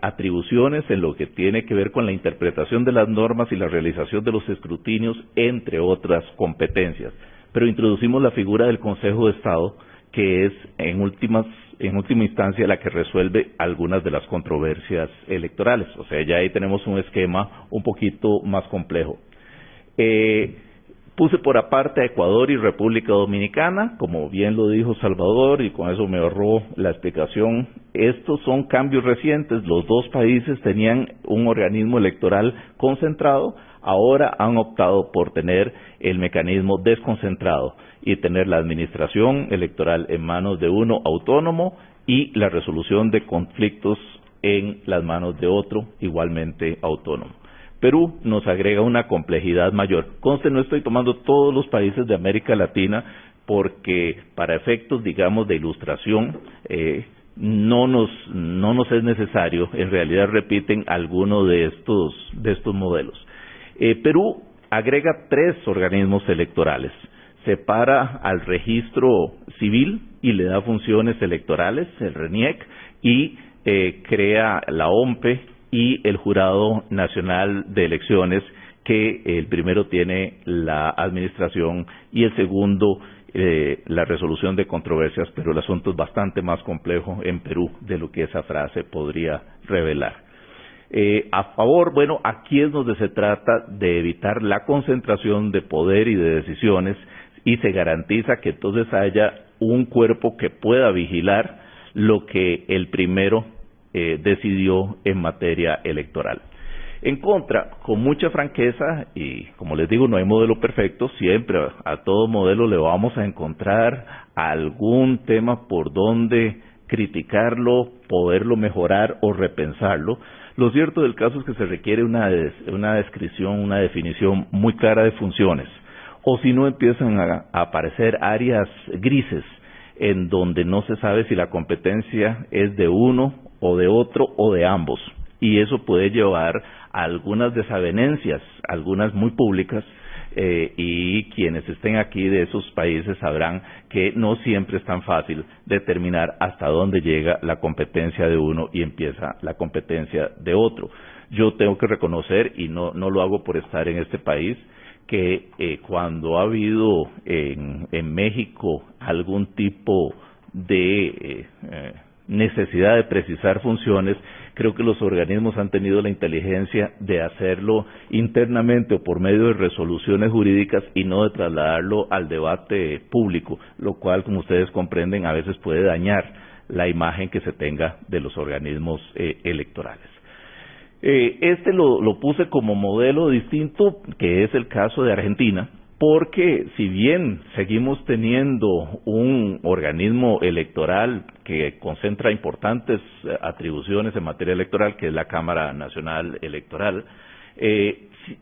atribuciones en lo que tiene que ver con la interpretación de las normas y la realización de los escrutinios, entre otras competencias. Pero introducimos la figura del Consejo de Estado, que es en última instancia la que resuelve algunas de las controversias electorales. O sea, ya ahí tenemos un esquema un poquito más complejo. Puse por aparte a Ecuador y República Dominicana, como bien lo dijo Salvador, y con eso me ahorró la explicación. Estos son cambios recientes. Los dos países tenían un organismo electoral concentrado, ahora han optado por tener el mecanismo desconcentrado y tener la administración electoral en manos de uno autónomo y la resolución de conflictos en las manos de otro igualmente autónomo. Perú nos agrega una complejidad mayor. Conste, no estoy tomando todos los países de América Latina porque para efectos, digamos, de ilustración, no nos es necesario, en realidad repiten alguno de estos modelos. Perú agrega 3 organismos electorales, separa al registro civil y le da funciones electorales, el RENIEC, y crea la OMPE y el Jurado Nacional de Elecciones, que el primero tiene la administración y el segundo la resolución de controversias, pero el asunto es bastante más complejo en Perú de lo que esa frase podría revelar. A favor, bueno, aquí es donde se trata de evitar la concentración de poder y de decisiones, y se garantiza que entonces haya un cuerpo que pueda vigilar lo que el primero decidió en materia electoral. En contra, con mucha franqueza, y como les digo, no hay modelo perfecto, siempre a todo modelo le vamos a encontrar algún tema por donde criticarlo, poderlo mejorar o repensarlo. Lo cierto del caso es que se requiere una descripción, una definición muy clara de funciones, o si no empiezan a aparecer áreas grises en donde no se sabe si la competencia es de uno o de otro o de ambos, y eso puede llevar a algunas desavenencias, algunas muy públicas, y quienes estén aquí de esos países sabrán que no siempre es tan fácil determinar hasta dónde llega la competencia de uno y empieza la competencia de otro. Yo tengo que reconocer, y no lo hago por estar en este país, que cuando ha habido en México algún tipo de necesidad de precisar funciones, creo que los organismos han tenido la inteligencia de hacerlo internamente o por medio de resoluciones jurídicas y no de trasladarlo al debate público, lo cual, como ustedes comprenden, a veces puede dañar la imagen que se tenga de los organismos electorales. Este lo puse como modelo distinto, que es el caso de Argentina, porque si bien seguimos teniendo un organismo electoral que concentra importantes atribuciones en materia electoral, que es la Cámara Nacional Electoral,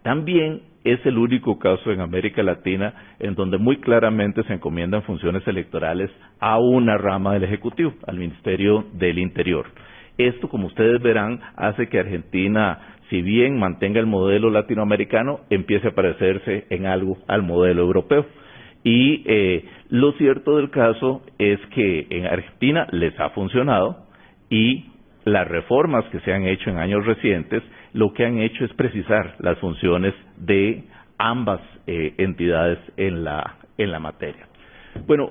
también es el único caso en América Latina en donde muy claramente se encomiendan funciones electorales a una rama del Ejecutivo, al Ministerio del Interior. Esto, como ustedes verán, hace que Argentina, si bien mantenga el modelo latinoamericano, empiece a parecerse en algo al modelo europeo. Y lo cierto del caso es que en Argentina les ha funcionado, y las reformas que se han hecho en años recientes lo que han hecho es precisar las funciones de ambas entidades en la materia. Bueno,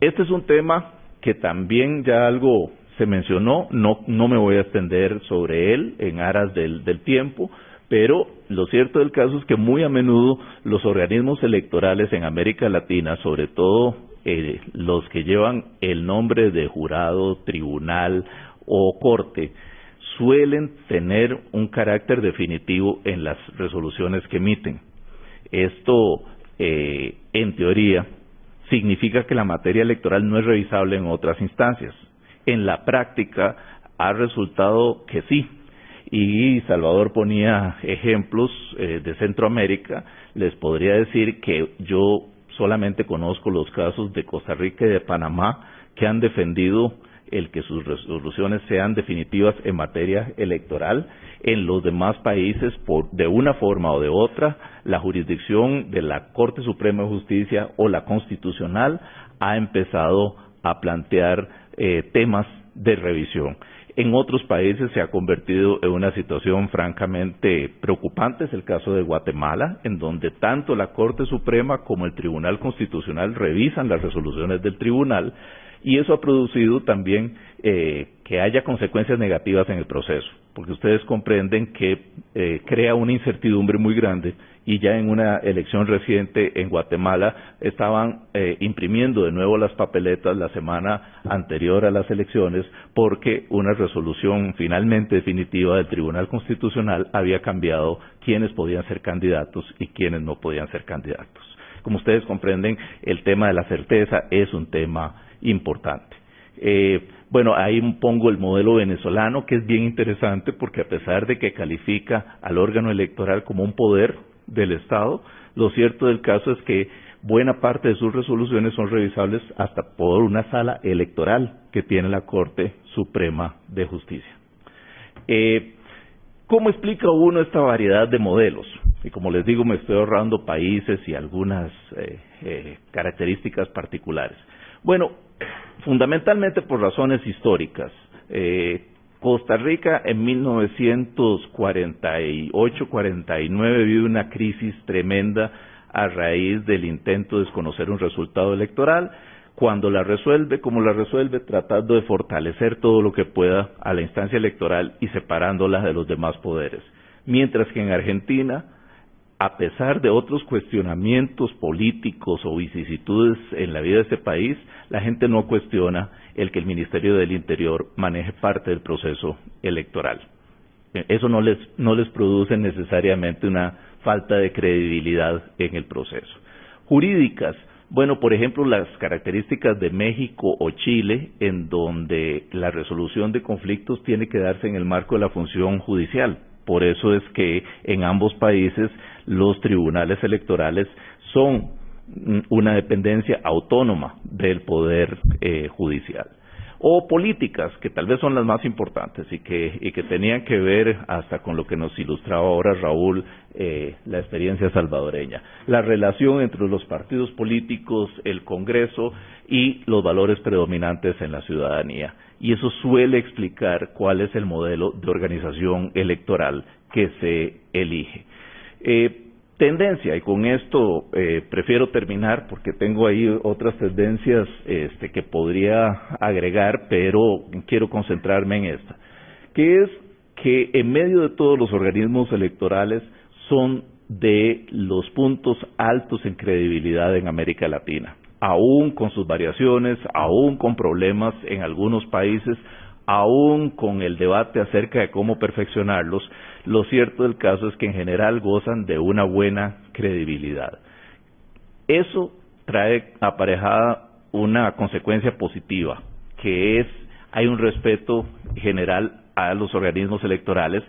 este es un tema que también ya algo se mencionó, no me voy a extender sobre él en aras del tiempo, pero lo cierto del caso es que muy a menudo los organismos electorales en América Latina, sobre todo los que llevan el nombre de jurado, tribunal o corte, suelen tener un carácter definitivo en las resoluciones que emiten. Esto, en teoría, significa que la materia electoral no es revisable en otras instancias. En la práctica ha resultado que sí, y Salvador ponía ejemplos de Centroamérica. Les podría decir que yo solamente conozco los casos de Costa Rica y de Panamá, que han defendido el que sus resoluciones sean definitivas en materia electoral. En los demás países, de una forma o de otra, la jurisdicción de la Corte Suprema de Justicia o la Constitucional ha empezado a plantear temas de revisión. En otros países se ha convertido en una situación francamente preocupante. Es el caso de Guatemala, en donde tanto la Corte Suprema como el Tribunal Constitucional revisan las resoluciones del tribunal, y eso ha producido también que haya consecuencias negativas en el proceso, porque ustedes comprenden que crea una incertidumbre muy grande, y ya en una elección reciente en Guatemala estaban imprimiendo de nuevo las papeletas la semana anterior a las elecciones, porque una resolución finalmente definitiva del Tribunal Constitucional había cambiado quiénes podían ser candidatos y quiénes no podían ser candidatos. Como ustedes comprenden, el tema de la certeza es un tema importante. Bueno, ahí pongo el modelo venezolano, que es bien interesante, porque a pesar de que califica al órgano electoral como un poder del Estado, lo cierto del caso es que buena parte de sus resoluciones son revisables hasta por una sala electoral que tiene la Corte Suprema de Justicia. ¿Cómo explica uno esta variedad de modelos? Y como les digo, me estoy ahorrando países y algunas características particulares. Bueno, fundamentalmente por razones históricas. Costa Rica en 1948-49 vive una crisis tremenda a raíz del intento de desconocer un resultado electoral. Cuando la resuelve, como la resuelve, tratando de fortalecer todo lo que pueda a la instancia electoral y separándola de los demás poderes. Mientras que en Argentina, a pesar de otros cuestionamientos políticos o vicisitudes en la vida de este país, la gente no cuestiona el que el Ministerio del Interior maneje parte del proceso electoral. Eso no les produce necesariamente una falta de credibilidad en el proceso. Jurídicas, bueno, por ejemplo, las características de México o Chile, en donde la resolución de conflictos tiene que darse en el marco de la función judicial. Por eso es que en ambos países los tribunales electorales son una dependencia autónoma del poder judicial. O políticas, que tal vez son las más importantes y que tenían que ver hasta con lo que nos ilustraba ahora Raúl, la experiencia salvadoreña. La relación entre los partidos políticos, el Congreso y los valores predominantes en la ciudadanía. Y eso suele explicar cuál es el modelo de organización electoral que se elige. Tendencia, y con esto prefiero terminar porque tengo ahí otras tendencias que podría agregar, pero quiero concentrarme en esta, que es que en medio de todos los organismos electorales son de los puntos altos en credibilidad en América Latina, aún con sus variaciones, aún con problemas en algunos países, aún con el debate acerca de cómo perfeccionarlos. Lo cierto del caso es que en general gozan de una buena credibilidad. Eso trae aparejada una consecuencia positiva, que es, hay un respeto general a los organismos electorales.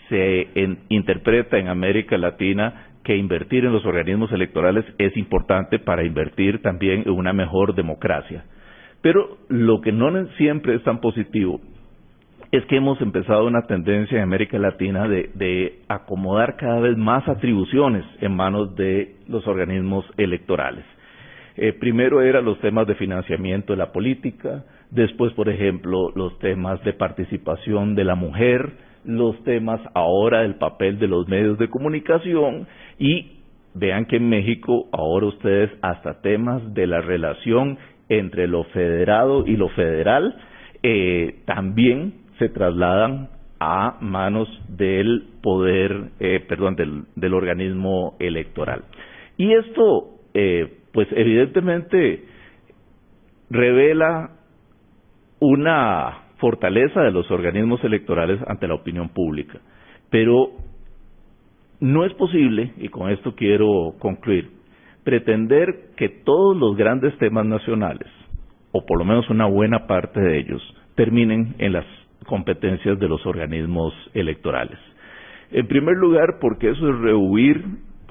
Se interpreta en América Latina que invertir en los organismos electorales es importante para invertir también en una mejor democracia. Pero lo que no siempre es tan positivo es que hemos empezado una tendencia en América Latina de acomodar cada vez más atribuciones en manos de los organismos electorales. Primero eran los temas de financiamiento de la política, después, por ejemplo, los temas de participación de la mujer, los temas ahora del papel de los medios de comunicación, y vean que en México ahora ustedes hasta temas de la relación entre lo federado y lo federal también se trasladan a manos del poder, del organismo electoral. Y esto, pues evidentemente revela una fortaleza de los organismos electorales ante la opinión pública. Pero no es posible, y con esto quiero concluir, pretender que todos los grandes temas nacionales, o por lo menos una buena parte de ellos, terminen en las competencias de los organismos electorales. En primer lugar, porque eso es rehuir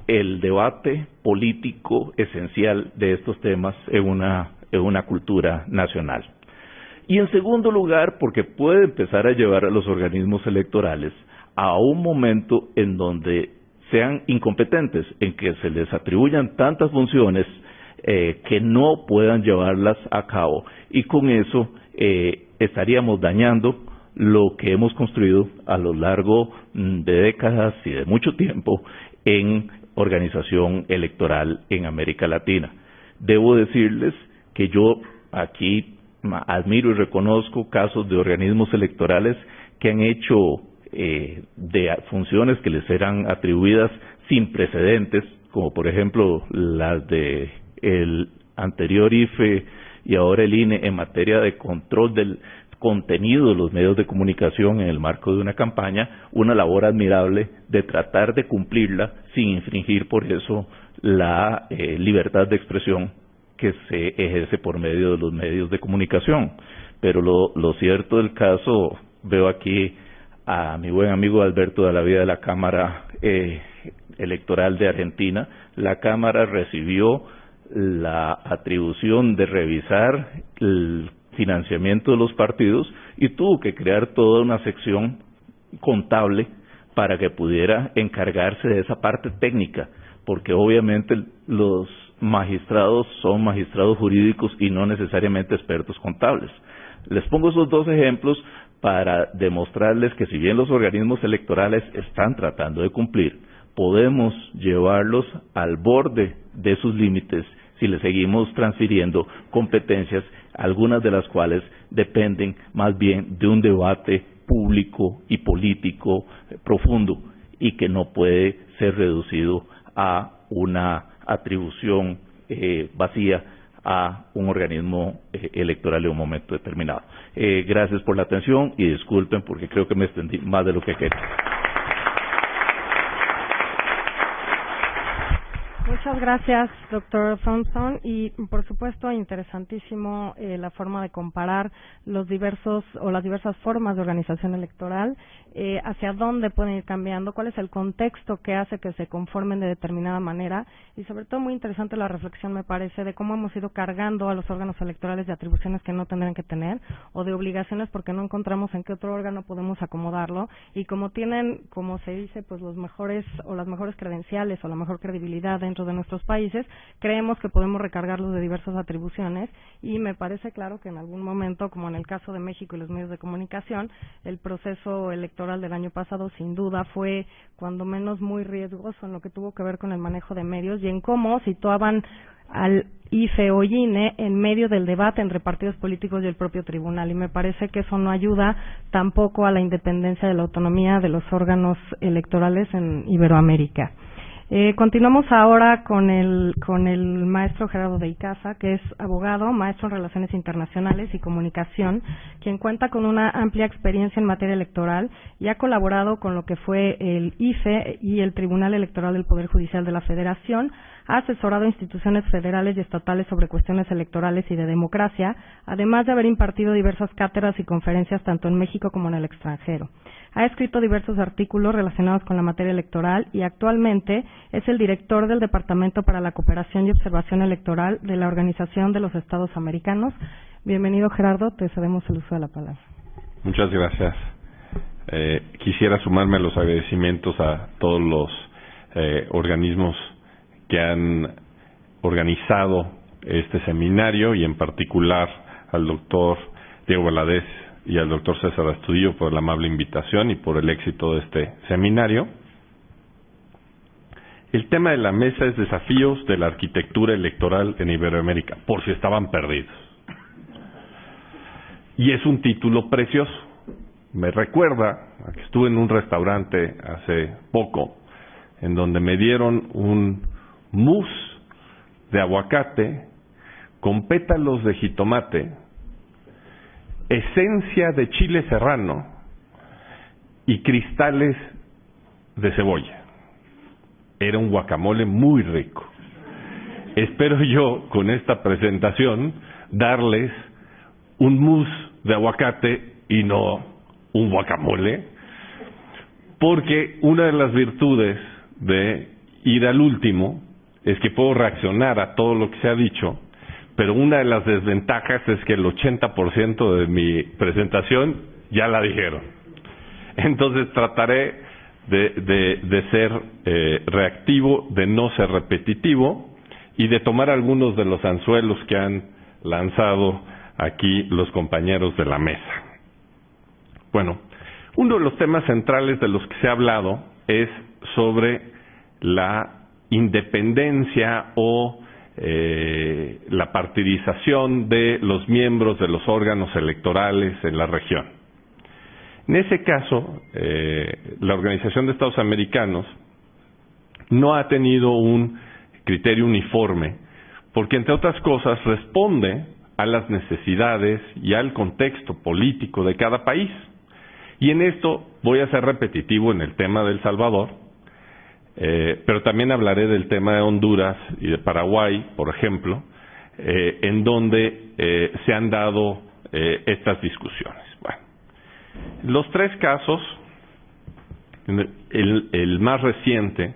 el debate político esencial de estos temas en una cultura nacional. Y en segundo lugar, porque puede empezar a llevar a los organismos electorales a un momento en donde sean incompetentes, en que se les atribuyan tantas funciones que no puedan llevarlas a cabo, y con eso estaríamos dañando lo que hemos construido a lo largo de décadas y de mucho tiempo en organización electoral en América Latina. Debo decirles que yo aquí admiro y reconozco casos de organismos electorales que han hecho de funciones que les eran atribuidas sin precedentes, como por ejemplo las de el anterior IFE y ahora el INE en materia de control del contenido de los medios de comunicación en el marco de una campaña, una labor admirable de tratar de cumplirla sin infringir por eso la libertad de expresión que se ejerce por medio de los medios de comunicación. Pero lo cierto del caso, veo aquí a mi buen amigo Alberto de la Vida de la Cámara Electoral de Argentina. La Cámara recibió la atribución de revisar el financiamiento de los partidos y tuvo que crear toda una sección contable para que pudiera encargarse de esa parte técnica, porque obviamente los magistrados son magistrados jurídicos y no necesariamente expertos contables. Les pongo esos dos ejemplos para demostrarles que si bien los organismos electorales están tratando de cumplir, podemos llevarlos al borde de sus límites si les seguimos transfiriendo competencias, algunas de las cuales dependen más bien de un debate público y político profundo y que no puede ser reducido a una atribución vacía a un organismo electoral en un momento determinado. Gracias por la atención y disculpen porque creo que me extendí más de lo que quería. Muchas gracias, doctor Thompson, y por supuesto interesantísimo la forma de comparar las diversas formas de organización electoral, hacia dónde pueden ir cambiando, cuál es el contexto que hace que se conformen de determinada manera, y sobre todo muy interesante la reflexión, me parece, de cómo hemos ido cargando a los órganos electorales de atribuciones que no tendrían que tener, o de obligaciones porque no encontramos en qué otro órgano podemos acomodarlo, y como tienen, como se dice, pues los mejores o las mejores credenciales o la mejor credibilidad dentro de nuestros países, creemos que podemos recargarlos de diversas atribuciones, y me parece claro que en algún momento, como en el caso de México y los medios de comunicación, el proceso electoral del año pasado sin duda fue cuando menos muy riesgoso en lo que tuvo que ver con el manejo de medios y en cómo situaban al IFE o INE en medio del debate entre partidos políticos y el propio tribunal, y me parece que eso no ayuda tampoco a la independencia de la autonomía de los órganos electorales en Iberoamérica. Continuamos ahora con el maestro Gerardo de Icaza, que es abogado, maestro en Relaciones Internacionales y Comunicación, quien cuenta con una amplia experiencia en materia electoral y ha colaborado con lo que fue el IFE y el Tribunal Electoral del Poder Judicial de la Federación, ha asesorado a instituciones federales y estatales sobre cuestiones electorales y de democracia, además de haber impartido diversas cátedras y conferencias tanto en México como en el extranjero. Ha escrito diversos artículos relacionados con la materia electoral y actualmente es el director del Departamento para la Cooperación y Observación Electoral de la Organización de los Estados Americanos. Bienvenido, Gerardo, te cedemos el uso de la palabra. Muchas gracias. Quisiera sumarme a los agradecimientos a todos los organismos que han organizado este seminario y en particular al doctor Diego Valadez y al doctor César Astudillo por la amable invitación y por el éxito de este seminario. El tema de la mesa es desafíos de la arquitectura electoral en Iberoamérica, por si estaban perdidos. Y es un título precioso. Me recuerda a que estuve en un restaurante hace poco, en donde me dieron un mousse de aguacate con pétalos de jitomate, esencia de chile serrano y cristales de cebolla. Era un guacamole muy rico. Espero yo, con esta presentación, darles un mousse de aguacate y no un guacamole, porque una de las virtudes de ir al último es que puedo reaccionar a todo lo que se ha dicho, pero una de las desventajas es que el 80% de mi presentación ya la dijeron. Entonces trataré de ser reactivo, de no ser repetitivo y de tomar algunos de los anzuelos que han lanzado aquí los compañeros de la mesa. Bueno, uno de los temas centrales de los que se ha hablado es sobre la independencia o la partidización de los miembros de los órganos electorales en la región. En ese caso, la Organización de Estados Americanos no ha tenido un criterio uniforme, porque entre otras cosas responde a las necesidades y al contexto político de cada país. Y en esto voy a ser repetitivo en el tema de El Salvador, pero también hablaré del tema de Honduras y de Paraguay, por ejemplo, en donde se han dado estas discusiones. Bueno, los tres casos, el más reciente,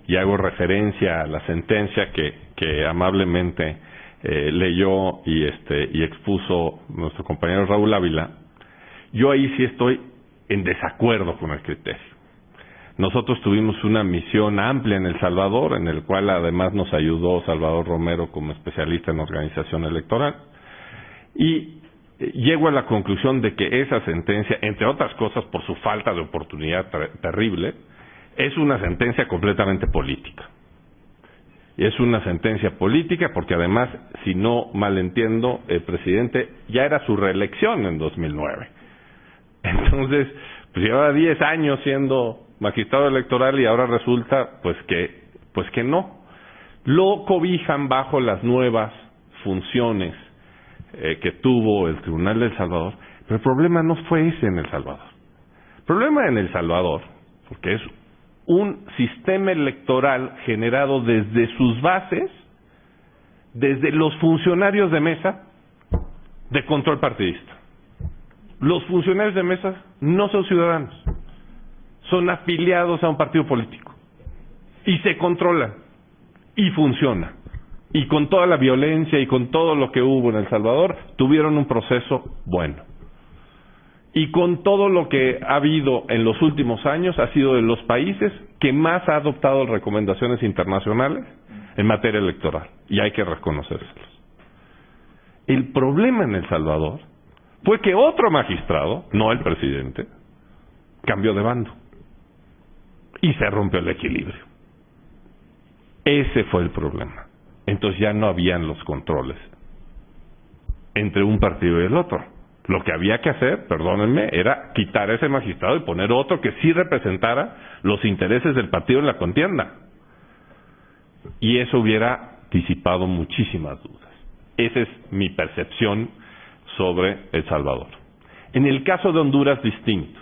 y hago referencia a la sentencia que que amablemente leyó y expuso nuestro compañero Raúl Ávila, yo ahí sí estoy en desacuerdo con el criterio. Nosotros tuvimos una misión amplia en El Salvador, en el cual además nos ayudó Salvador Romero como especialista en organización electoral, y llego a la conclusión de que esa sentencia, entre otras cosas por su falta de oportunidad terrible, es una sentencia completamente política. Y es una sentencia política porque además, si no mal entiendo, el presidente ya era su reelección en 2009. Entonces, pues llevaba 10 años siendo magistrado electoral y ahora resulta pues que no. Lo cobijan bajo las nuevas funciones que tuvo el Tribunal de El Salvador, pero el problema no fue ese en El Salvador. El problema en El Salvador, porque es un sistema electoral generado desde sus bases, desde los funcionarios de mesa de control partidista. Los funcionarios de mesa no son ciudadanos, son afiliados a un partido político y se controlan y funciona. Y con toda la violencia y con todo lo que hubo en El Salvador, tuvieron un proceso bueno. Y con todo lo que ha habido en los últimos años, ha sido de los países que más ha adoptado recomendaciones internacionales en materia electoral. Y hay que reconocérselos. El problema en El Salvador fue que otro magistrado, no el presidente, cambió de bando. Y se rompió el equilibrio. Ese fue el problema. Entonces ya no habían los controles entre un partido y el otro. Lo que había que hacer, perdónenme, era quitar a ese magistrado y poner otro que sí representara los intereses del partido en la contienda. Y eso hubiera disipado muchísimas dudas. Esa es mi percepción sobre El Salvador. En el caso de Honduras, distinto.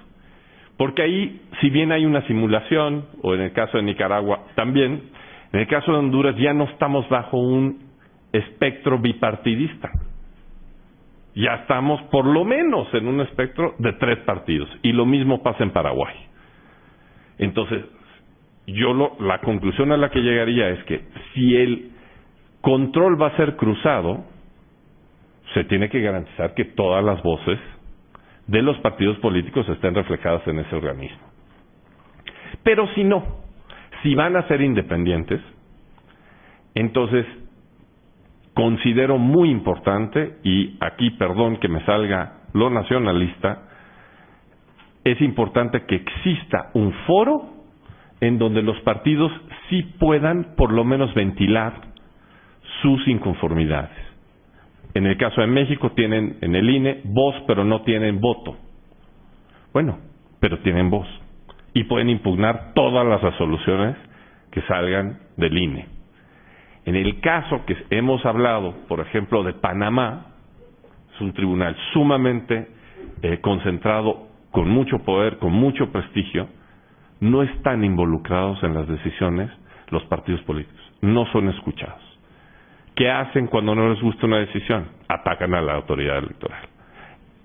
Porque ahí, si bien hay una simulación, o en el caso de Nicaragua también, en el caso de Honduras ya no estamos bajo un espectro bipartidista. Ya estamos por lo menos en un espectro de 3 partidos. Y lo mismo pasa en Paraguay. Entonces, la conclusión a la que llegaría es que si el control va a ser cruzado, se tiene que garantizar que todas las voces de los partidos políticos estén reflejadas en ese organismo. Pero si no, si van a ser independientes, entonces considero muy importante, y aquí perdón que me salga lo nacionalista, es importante que exista un foro en donde los partidos sí puedan por lo menos ventilar sus inconformidades. En el caso de México tienen en el INE voz, pero no tienen voto. Bueno, pero tienen voz. Y pueden impugnar todas las resoluciones que salgan del INE. En el caso que hemos hablado, por ejemplo, de Panamá, es un tribunal sumamente concentrado, con mucho poder, con mucho prestigio, no están involucrados en las decisiones los partidos políticos, no son escuchados. ¿Qué hacen cuando no les gusta una decisión? Atacan a la autoridad electoral.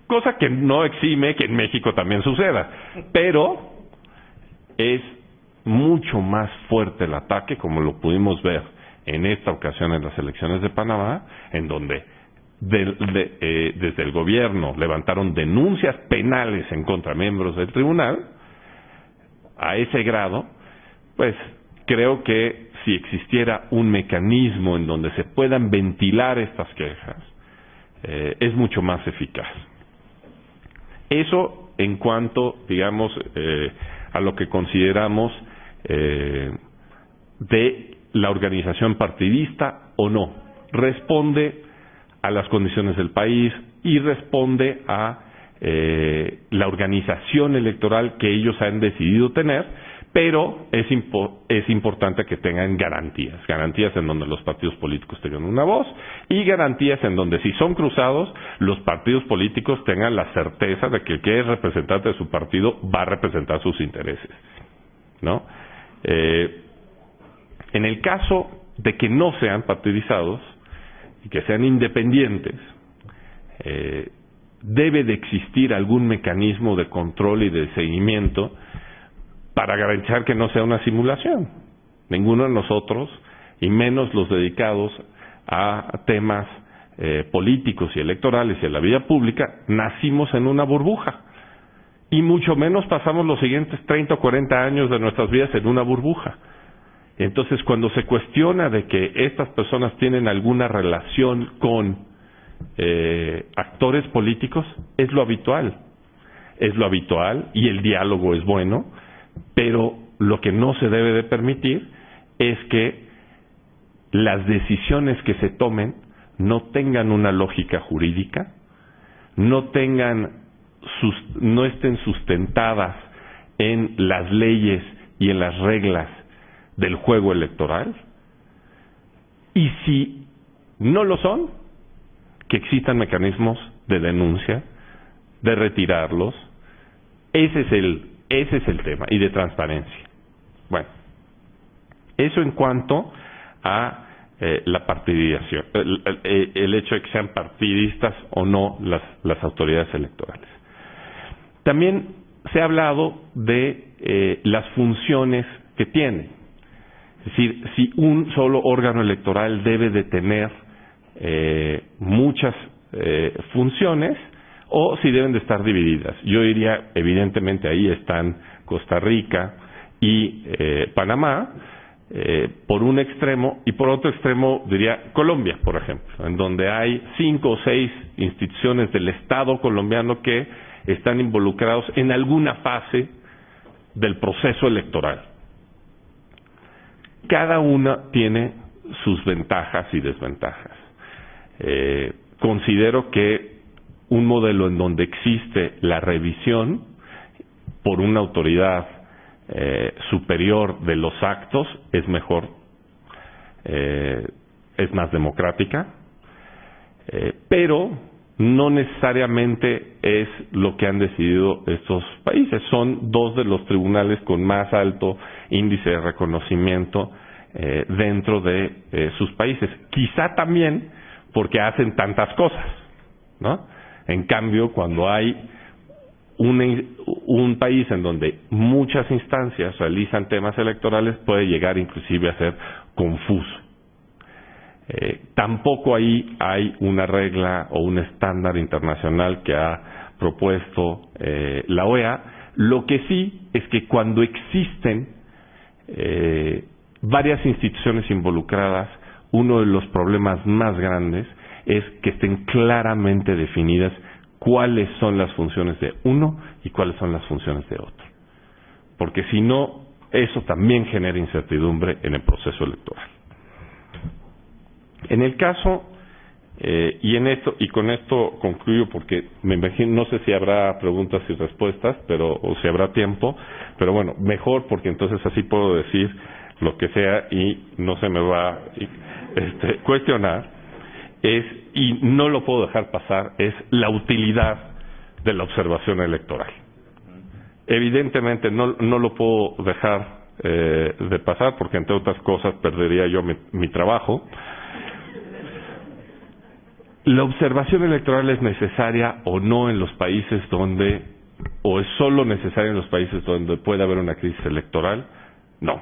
Cosa que no exime que en México también suceda, pero es mucho más fuerte el ataque, como lo pudimos ver en esta ocasión en las elecciones de Panamá, en donde desde el gobierno levantaron denuncias penales en contra de miembros del tribunal. A ese grado, pues creo que si existiera un mecanismo en donde se puedan ventilar estas quejas, es mucho más eficaz. Eso en cuanto, digamos, a lo que consideramos de la organización partidista o no. Responde a las condiciones del país y responde a la organización electoral que ellos han decidido tener, pero es importante que tengan garantías en donde los partidos políticos tengan una voz y garantías en donde, si son cruzados, los partidos políticos tengan la certeza de que el que es representante de su partido va a representar sus intereses, ¿no? En el caso de que no sean partidizados y que sean independientes, debe de existir algún mecanismo de control y de seguimiento para garantizar que no sea una simulación. Ninguno de nosotros y menos los dedicados a temas políticos y electorales y a la vida pública, nacimos en una burbuja. Y mucho menos pasamos los siguientes 30 o 40 años de nuestras vidas en una burbuja. Entonces, cuando se cuestiona de que estas personas tienen alguna relación con actores políticos, es lo habitual. Es lo habitual y el diálogo es bueno, pero lo que no se debe de permitir es que las decisiones que se tomen no tengan una lógica jurídica, no estén sustentadas en las leyes y en las reglas del juego electoral, y si no lo son, que existan mecanismos de denuncia, de retirarlos. Ese es el tema, y de transparencia. Bueno, eso en cuanto a la partidización, el hecho de que sean partidistas o no las autoridades electorales. También se ha hablado de las funciones que tienen. Es decir, si un solo órgano electoral debe de tener muchas funciones o si deben de estar divididas. Yo diría, evidentemente ahí están Costa Rica y Panamá, por un extremo, y por otro extremo diría Colombia, por ejemplo, en donde hay 5 o 6 instituciones del Estado colombiano que están involucrados en alguna fase del proceso electoral. Cada una tiene sus ventajas y desventajas. Considero que un modelo en donde existe la revisión por una autoridad superior de los actos es mejor, es más democrática, pero no necesariamente es lo que han decidido estos países. Son 2 de los tribunales con más alto índice de reconocimiento dentro de sus países. Quizá también porque hacen tantas cosas, ¿no? En cambio, cuando hay un país en donde muchas instancias realizan temas electorales, puede llegar inclusive a ser confuso. Tampoco ahí hay una regla o un estándar internacional que ha propuesto la OEA. Lo que sí es que cuando existen varias instituciones involucradas, uno de los problemas más grandes es que estén claramente definidas cuáles son las funciones de uno y cuáles son las funciones de otro. Porque si no, eso también genera incertidumbre en el proceso electoral. En el caso, y con esto concluyo porque me imagino, no sé si habrá preguntas y respuestas, o si habrá tiempo, pero bueno, mejor porque entonces así puedo decir lo que sea y no se me va a cuestionar, y no lo puedo dejar pasar, es la utilidad de la observación electoral. Evidentemente no lo puedo dejar de pasar porque entre otras cosas perdería yo mi trabajo. ¿La observación electoral es necesaria o no en los países donde, o es solo necesaria en los países donde puede haber una crisis electoral? No.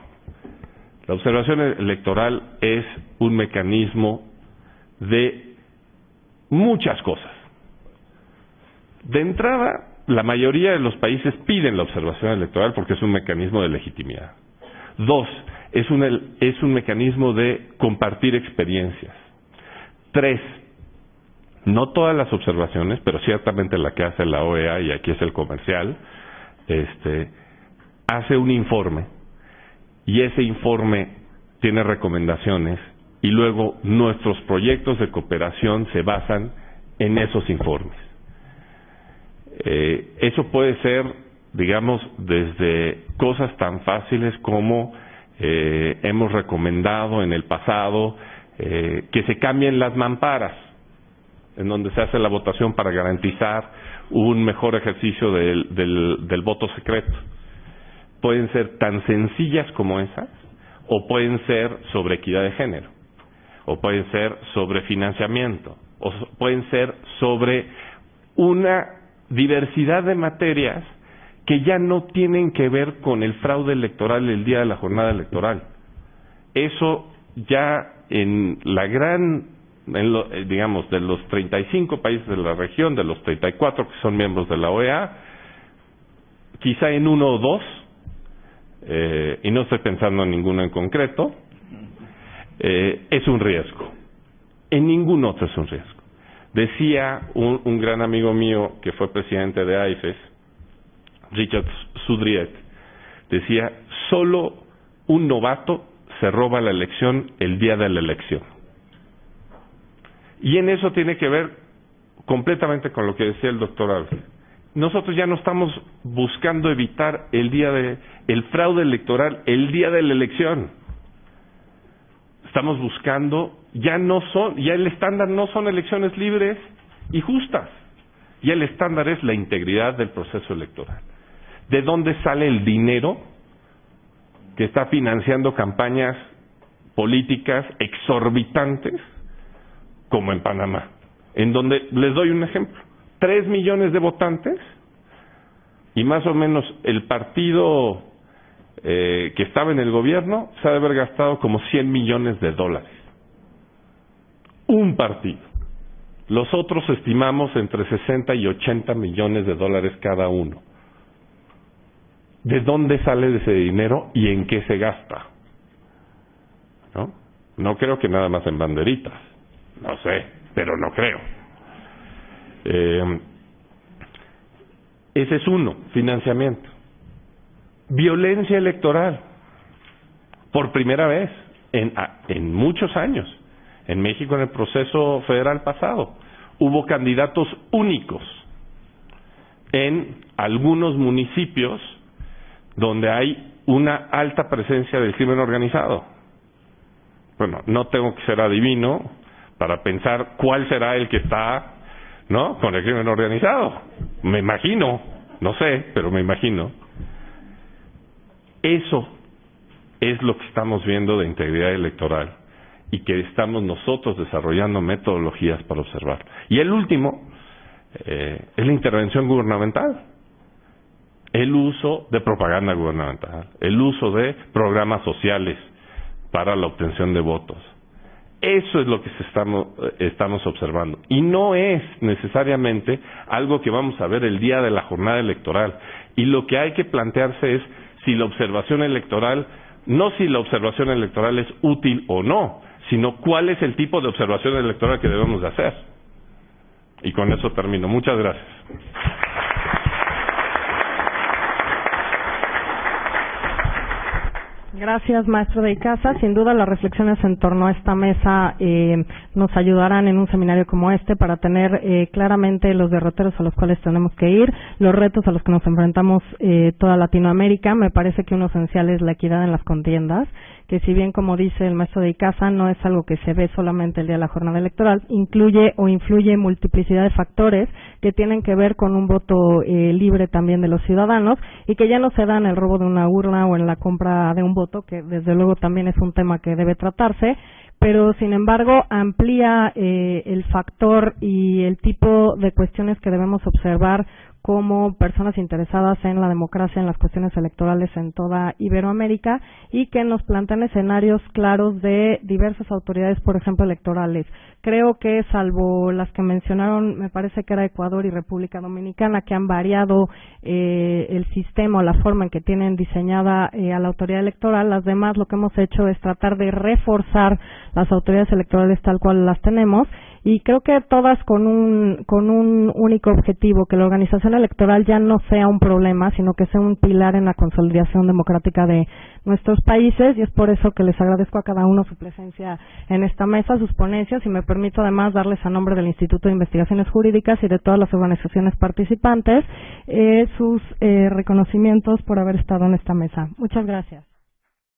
La observación electoral es un mecanismo de muchas cosas. De entrada, la mayoría de los países piden la observación electoral porque es un mecanismo de legitimidad. 2, es un mecanismo de compartir experiencias. 3, no todas las observaciones, pero ciertamente la que hace la OEA, y aquí es el comercial, hace un informe, y ese informe tiene recomendaciones, y luego nuestros proyectos de cooperación se basan en esos informes. Eso puede ser, digamos, desde cosas tan fáciles como hemos recomendado en el pasado que se cambien las mamparas, en donde se hace la votación para garantizar un mejor ejercicio del voto secreto. Pueden ser tan sencillas como esas, o pueden ser sobre equidad de género, o pueden ser sobre financiamiento, o pueden ser sobre una diversidad de materias que ya no tienen que ver con el fraude electoral el día de la jornada electoral. Eso ya en la digamos, de los 35 países de la región, de los 34 que son miembros de la OEA, quizá en uno o dos, y no estoy pensando en ninguno en concreto, es un riesgo. En ningún otro es un riesgo. Decía un gran amigo mío que fue presidente de AIFES, Richard Sudriet, decía, solo un novato se roba la elección el día de la elección. Y en eso tiene que ver completamente con lo que decía el doctor Alves. Nosotros ya no estamos buscando evitar el fraude electoral el día de la elección. Estamos buscando, ya el estándar no son elecciones libres y justas. Ya el estándar es la integridad del proceso electoral. ¿De dónde sale el dinero que está financiando campañas políticas exorbitantes como en Panamá? En donde, les doy un ejemplo, 3 millones de votantes y más o menos el partido que estaba en el gobierno se ha de haber gastado como 100 millones de dólares. Un partido. Los otros estimamos entre 60 y 80 millones de dólares cada uno. ¿De dónde sale ese dinero y en qué se gasta? No creo que nada más en banderitas. No sé, pero no creo. Ese es uno, financiamiento. Violencia electoral. Por primera vez en muchos años. En México, en el proceso federal pasado, hubo candidatos únicos en algunos municipios donde hay una alta presencia del crimen organizado. Bueno, no tengo que ser adivino para pensar cuál será el que está, ¿no?, con el crimen organizado. Me imagino, no sé, pero me imagino. Eso es lo que estamos viendo de integridad electoral y que estamos nosotros desarrollando metodologías para observar. Y el último es la intervención gubernamental. El uso de propaganda gubernamental, el uso de programas sociales para la obtención de votos. Eso es lo que estamos observando. Y no es necesariamente algo que vamos a ver el día de la jornada electoral. Y lo que hay que plantearse es si la observación electoral, no si la observación electoral es útil o no, sino cuál es el tipo de observación electoral que debemos de hacer. Y con eso termino. Muchas gracias. Gracias, maestro de Icaza. Sin duda, las reflexiones en torno a esta mesa nos ayudarán en un seminario como este para tener claramente los derroteros a los cuales tenemos que ir, los retos a los que nos enfrentamos toda Latinoamérica. Me parece que uno esencial es la equidad en las contiendas, que si bien, como dice el maestro de Icaza, no es algo que se ve solamente el día de la jornada electoral, incluye o influye multiplicidad de factores que tienen que ver con un voto libre también de los ciudadanos y que ya no se da en el robo de una urna o en la compra de un voto, que desde luego también es un tema que debe tratarse, pero sin embargo amplía el factor y el tipo de cuestiones que debemos observar como personas interesadas en la democracia, en las cuestiones electorales en toda Iberoamérica, y que nos plantean escenarios claros de diversas autoridades, por ejemplo, electorales. Creo que, salvo las que mencionaron, me parece que era Ecuador y República Dominicana, que han variado el sistema o la forma en que tienen diseñada a la autoridad electoral, las demás lo que hemos hecho es tratar de reforzar las autoridades electorales tal cual las tenemos, y creo que todas con un único objetivo, que la organización electoral ya no sea un problema, sino que sea un pilar en la consolidación democrática de nuestros países, y es por eso que les agradezco a cada uno su presencia en esta mesa, sus ponencias, y me permito además darles a nombre del Instituto de Investigaciones Jurídicas y de todas las organizaciones participantes sus reconocimientos por haber estado en esta mesa. Muchas gracias.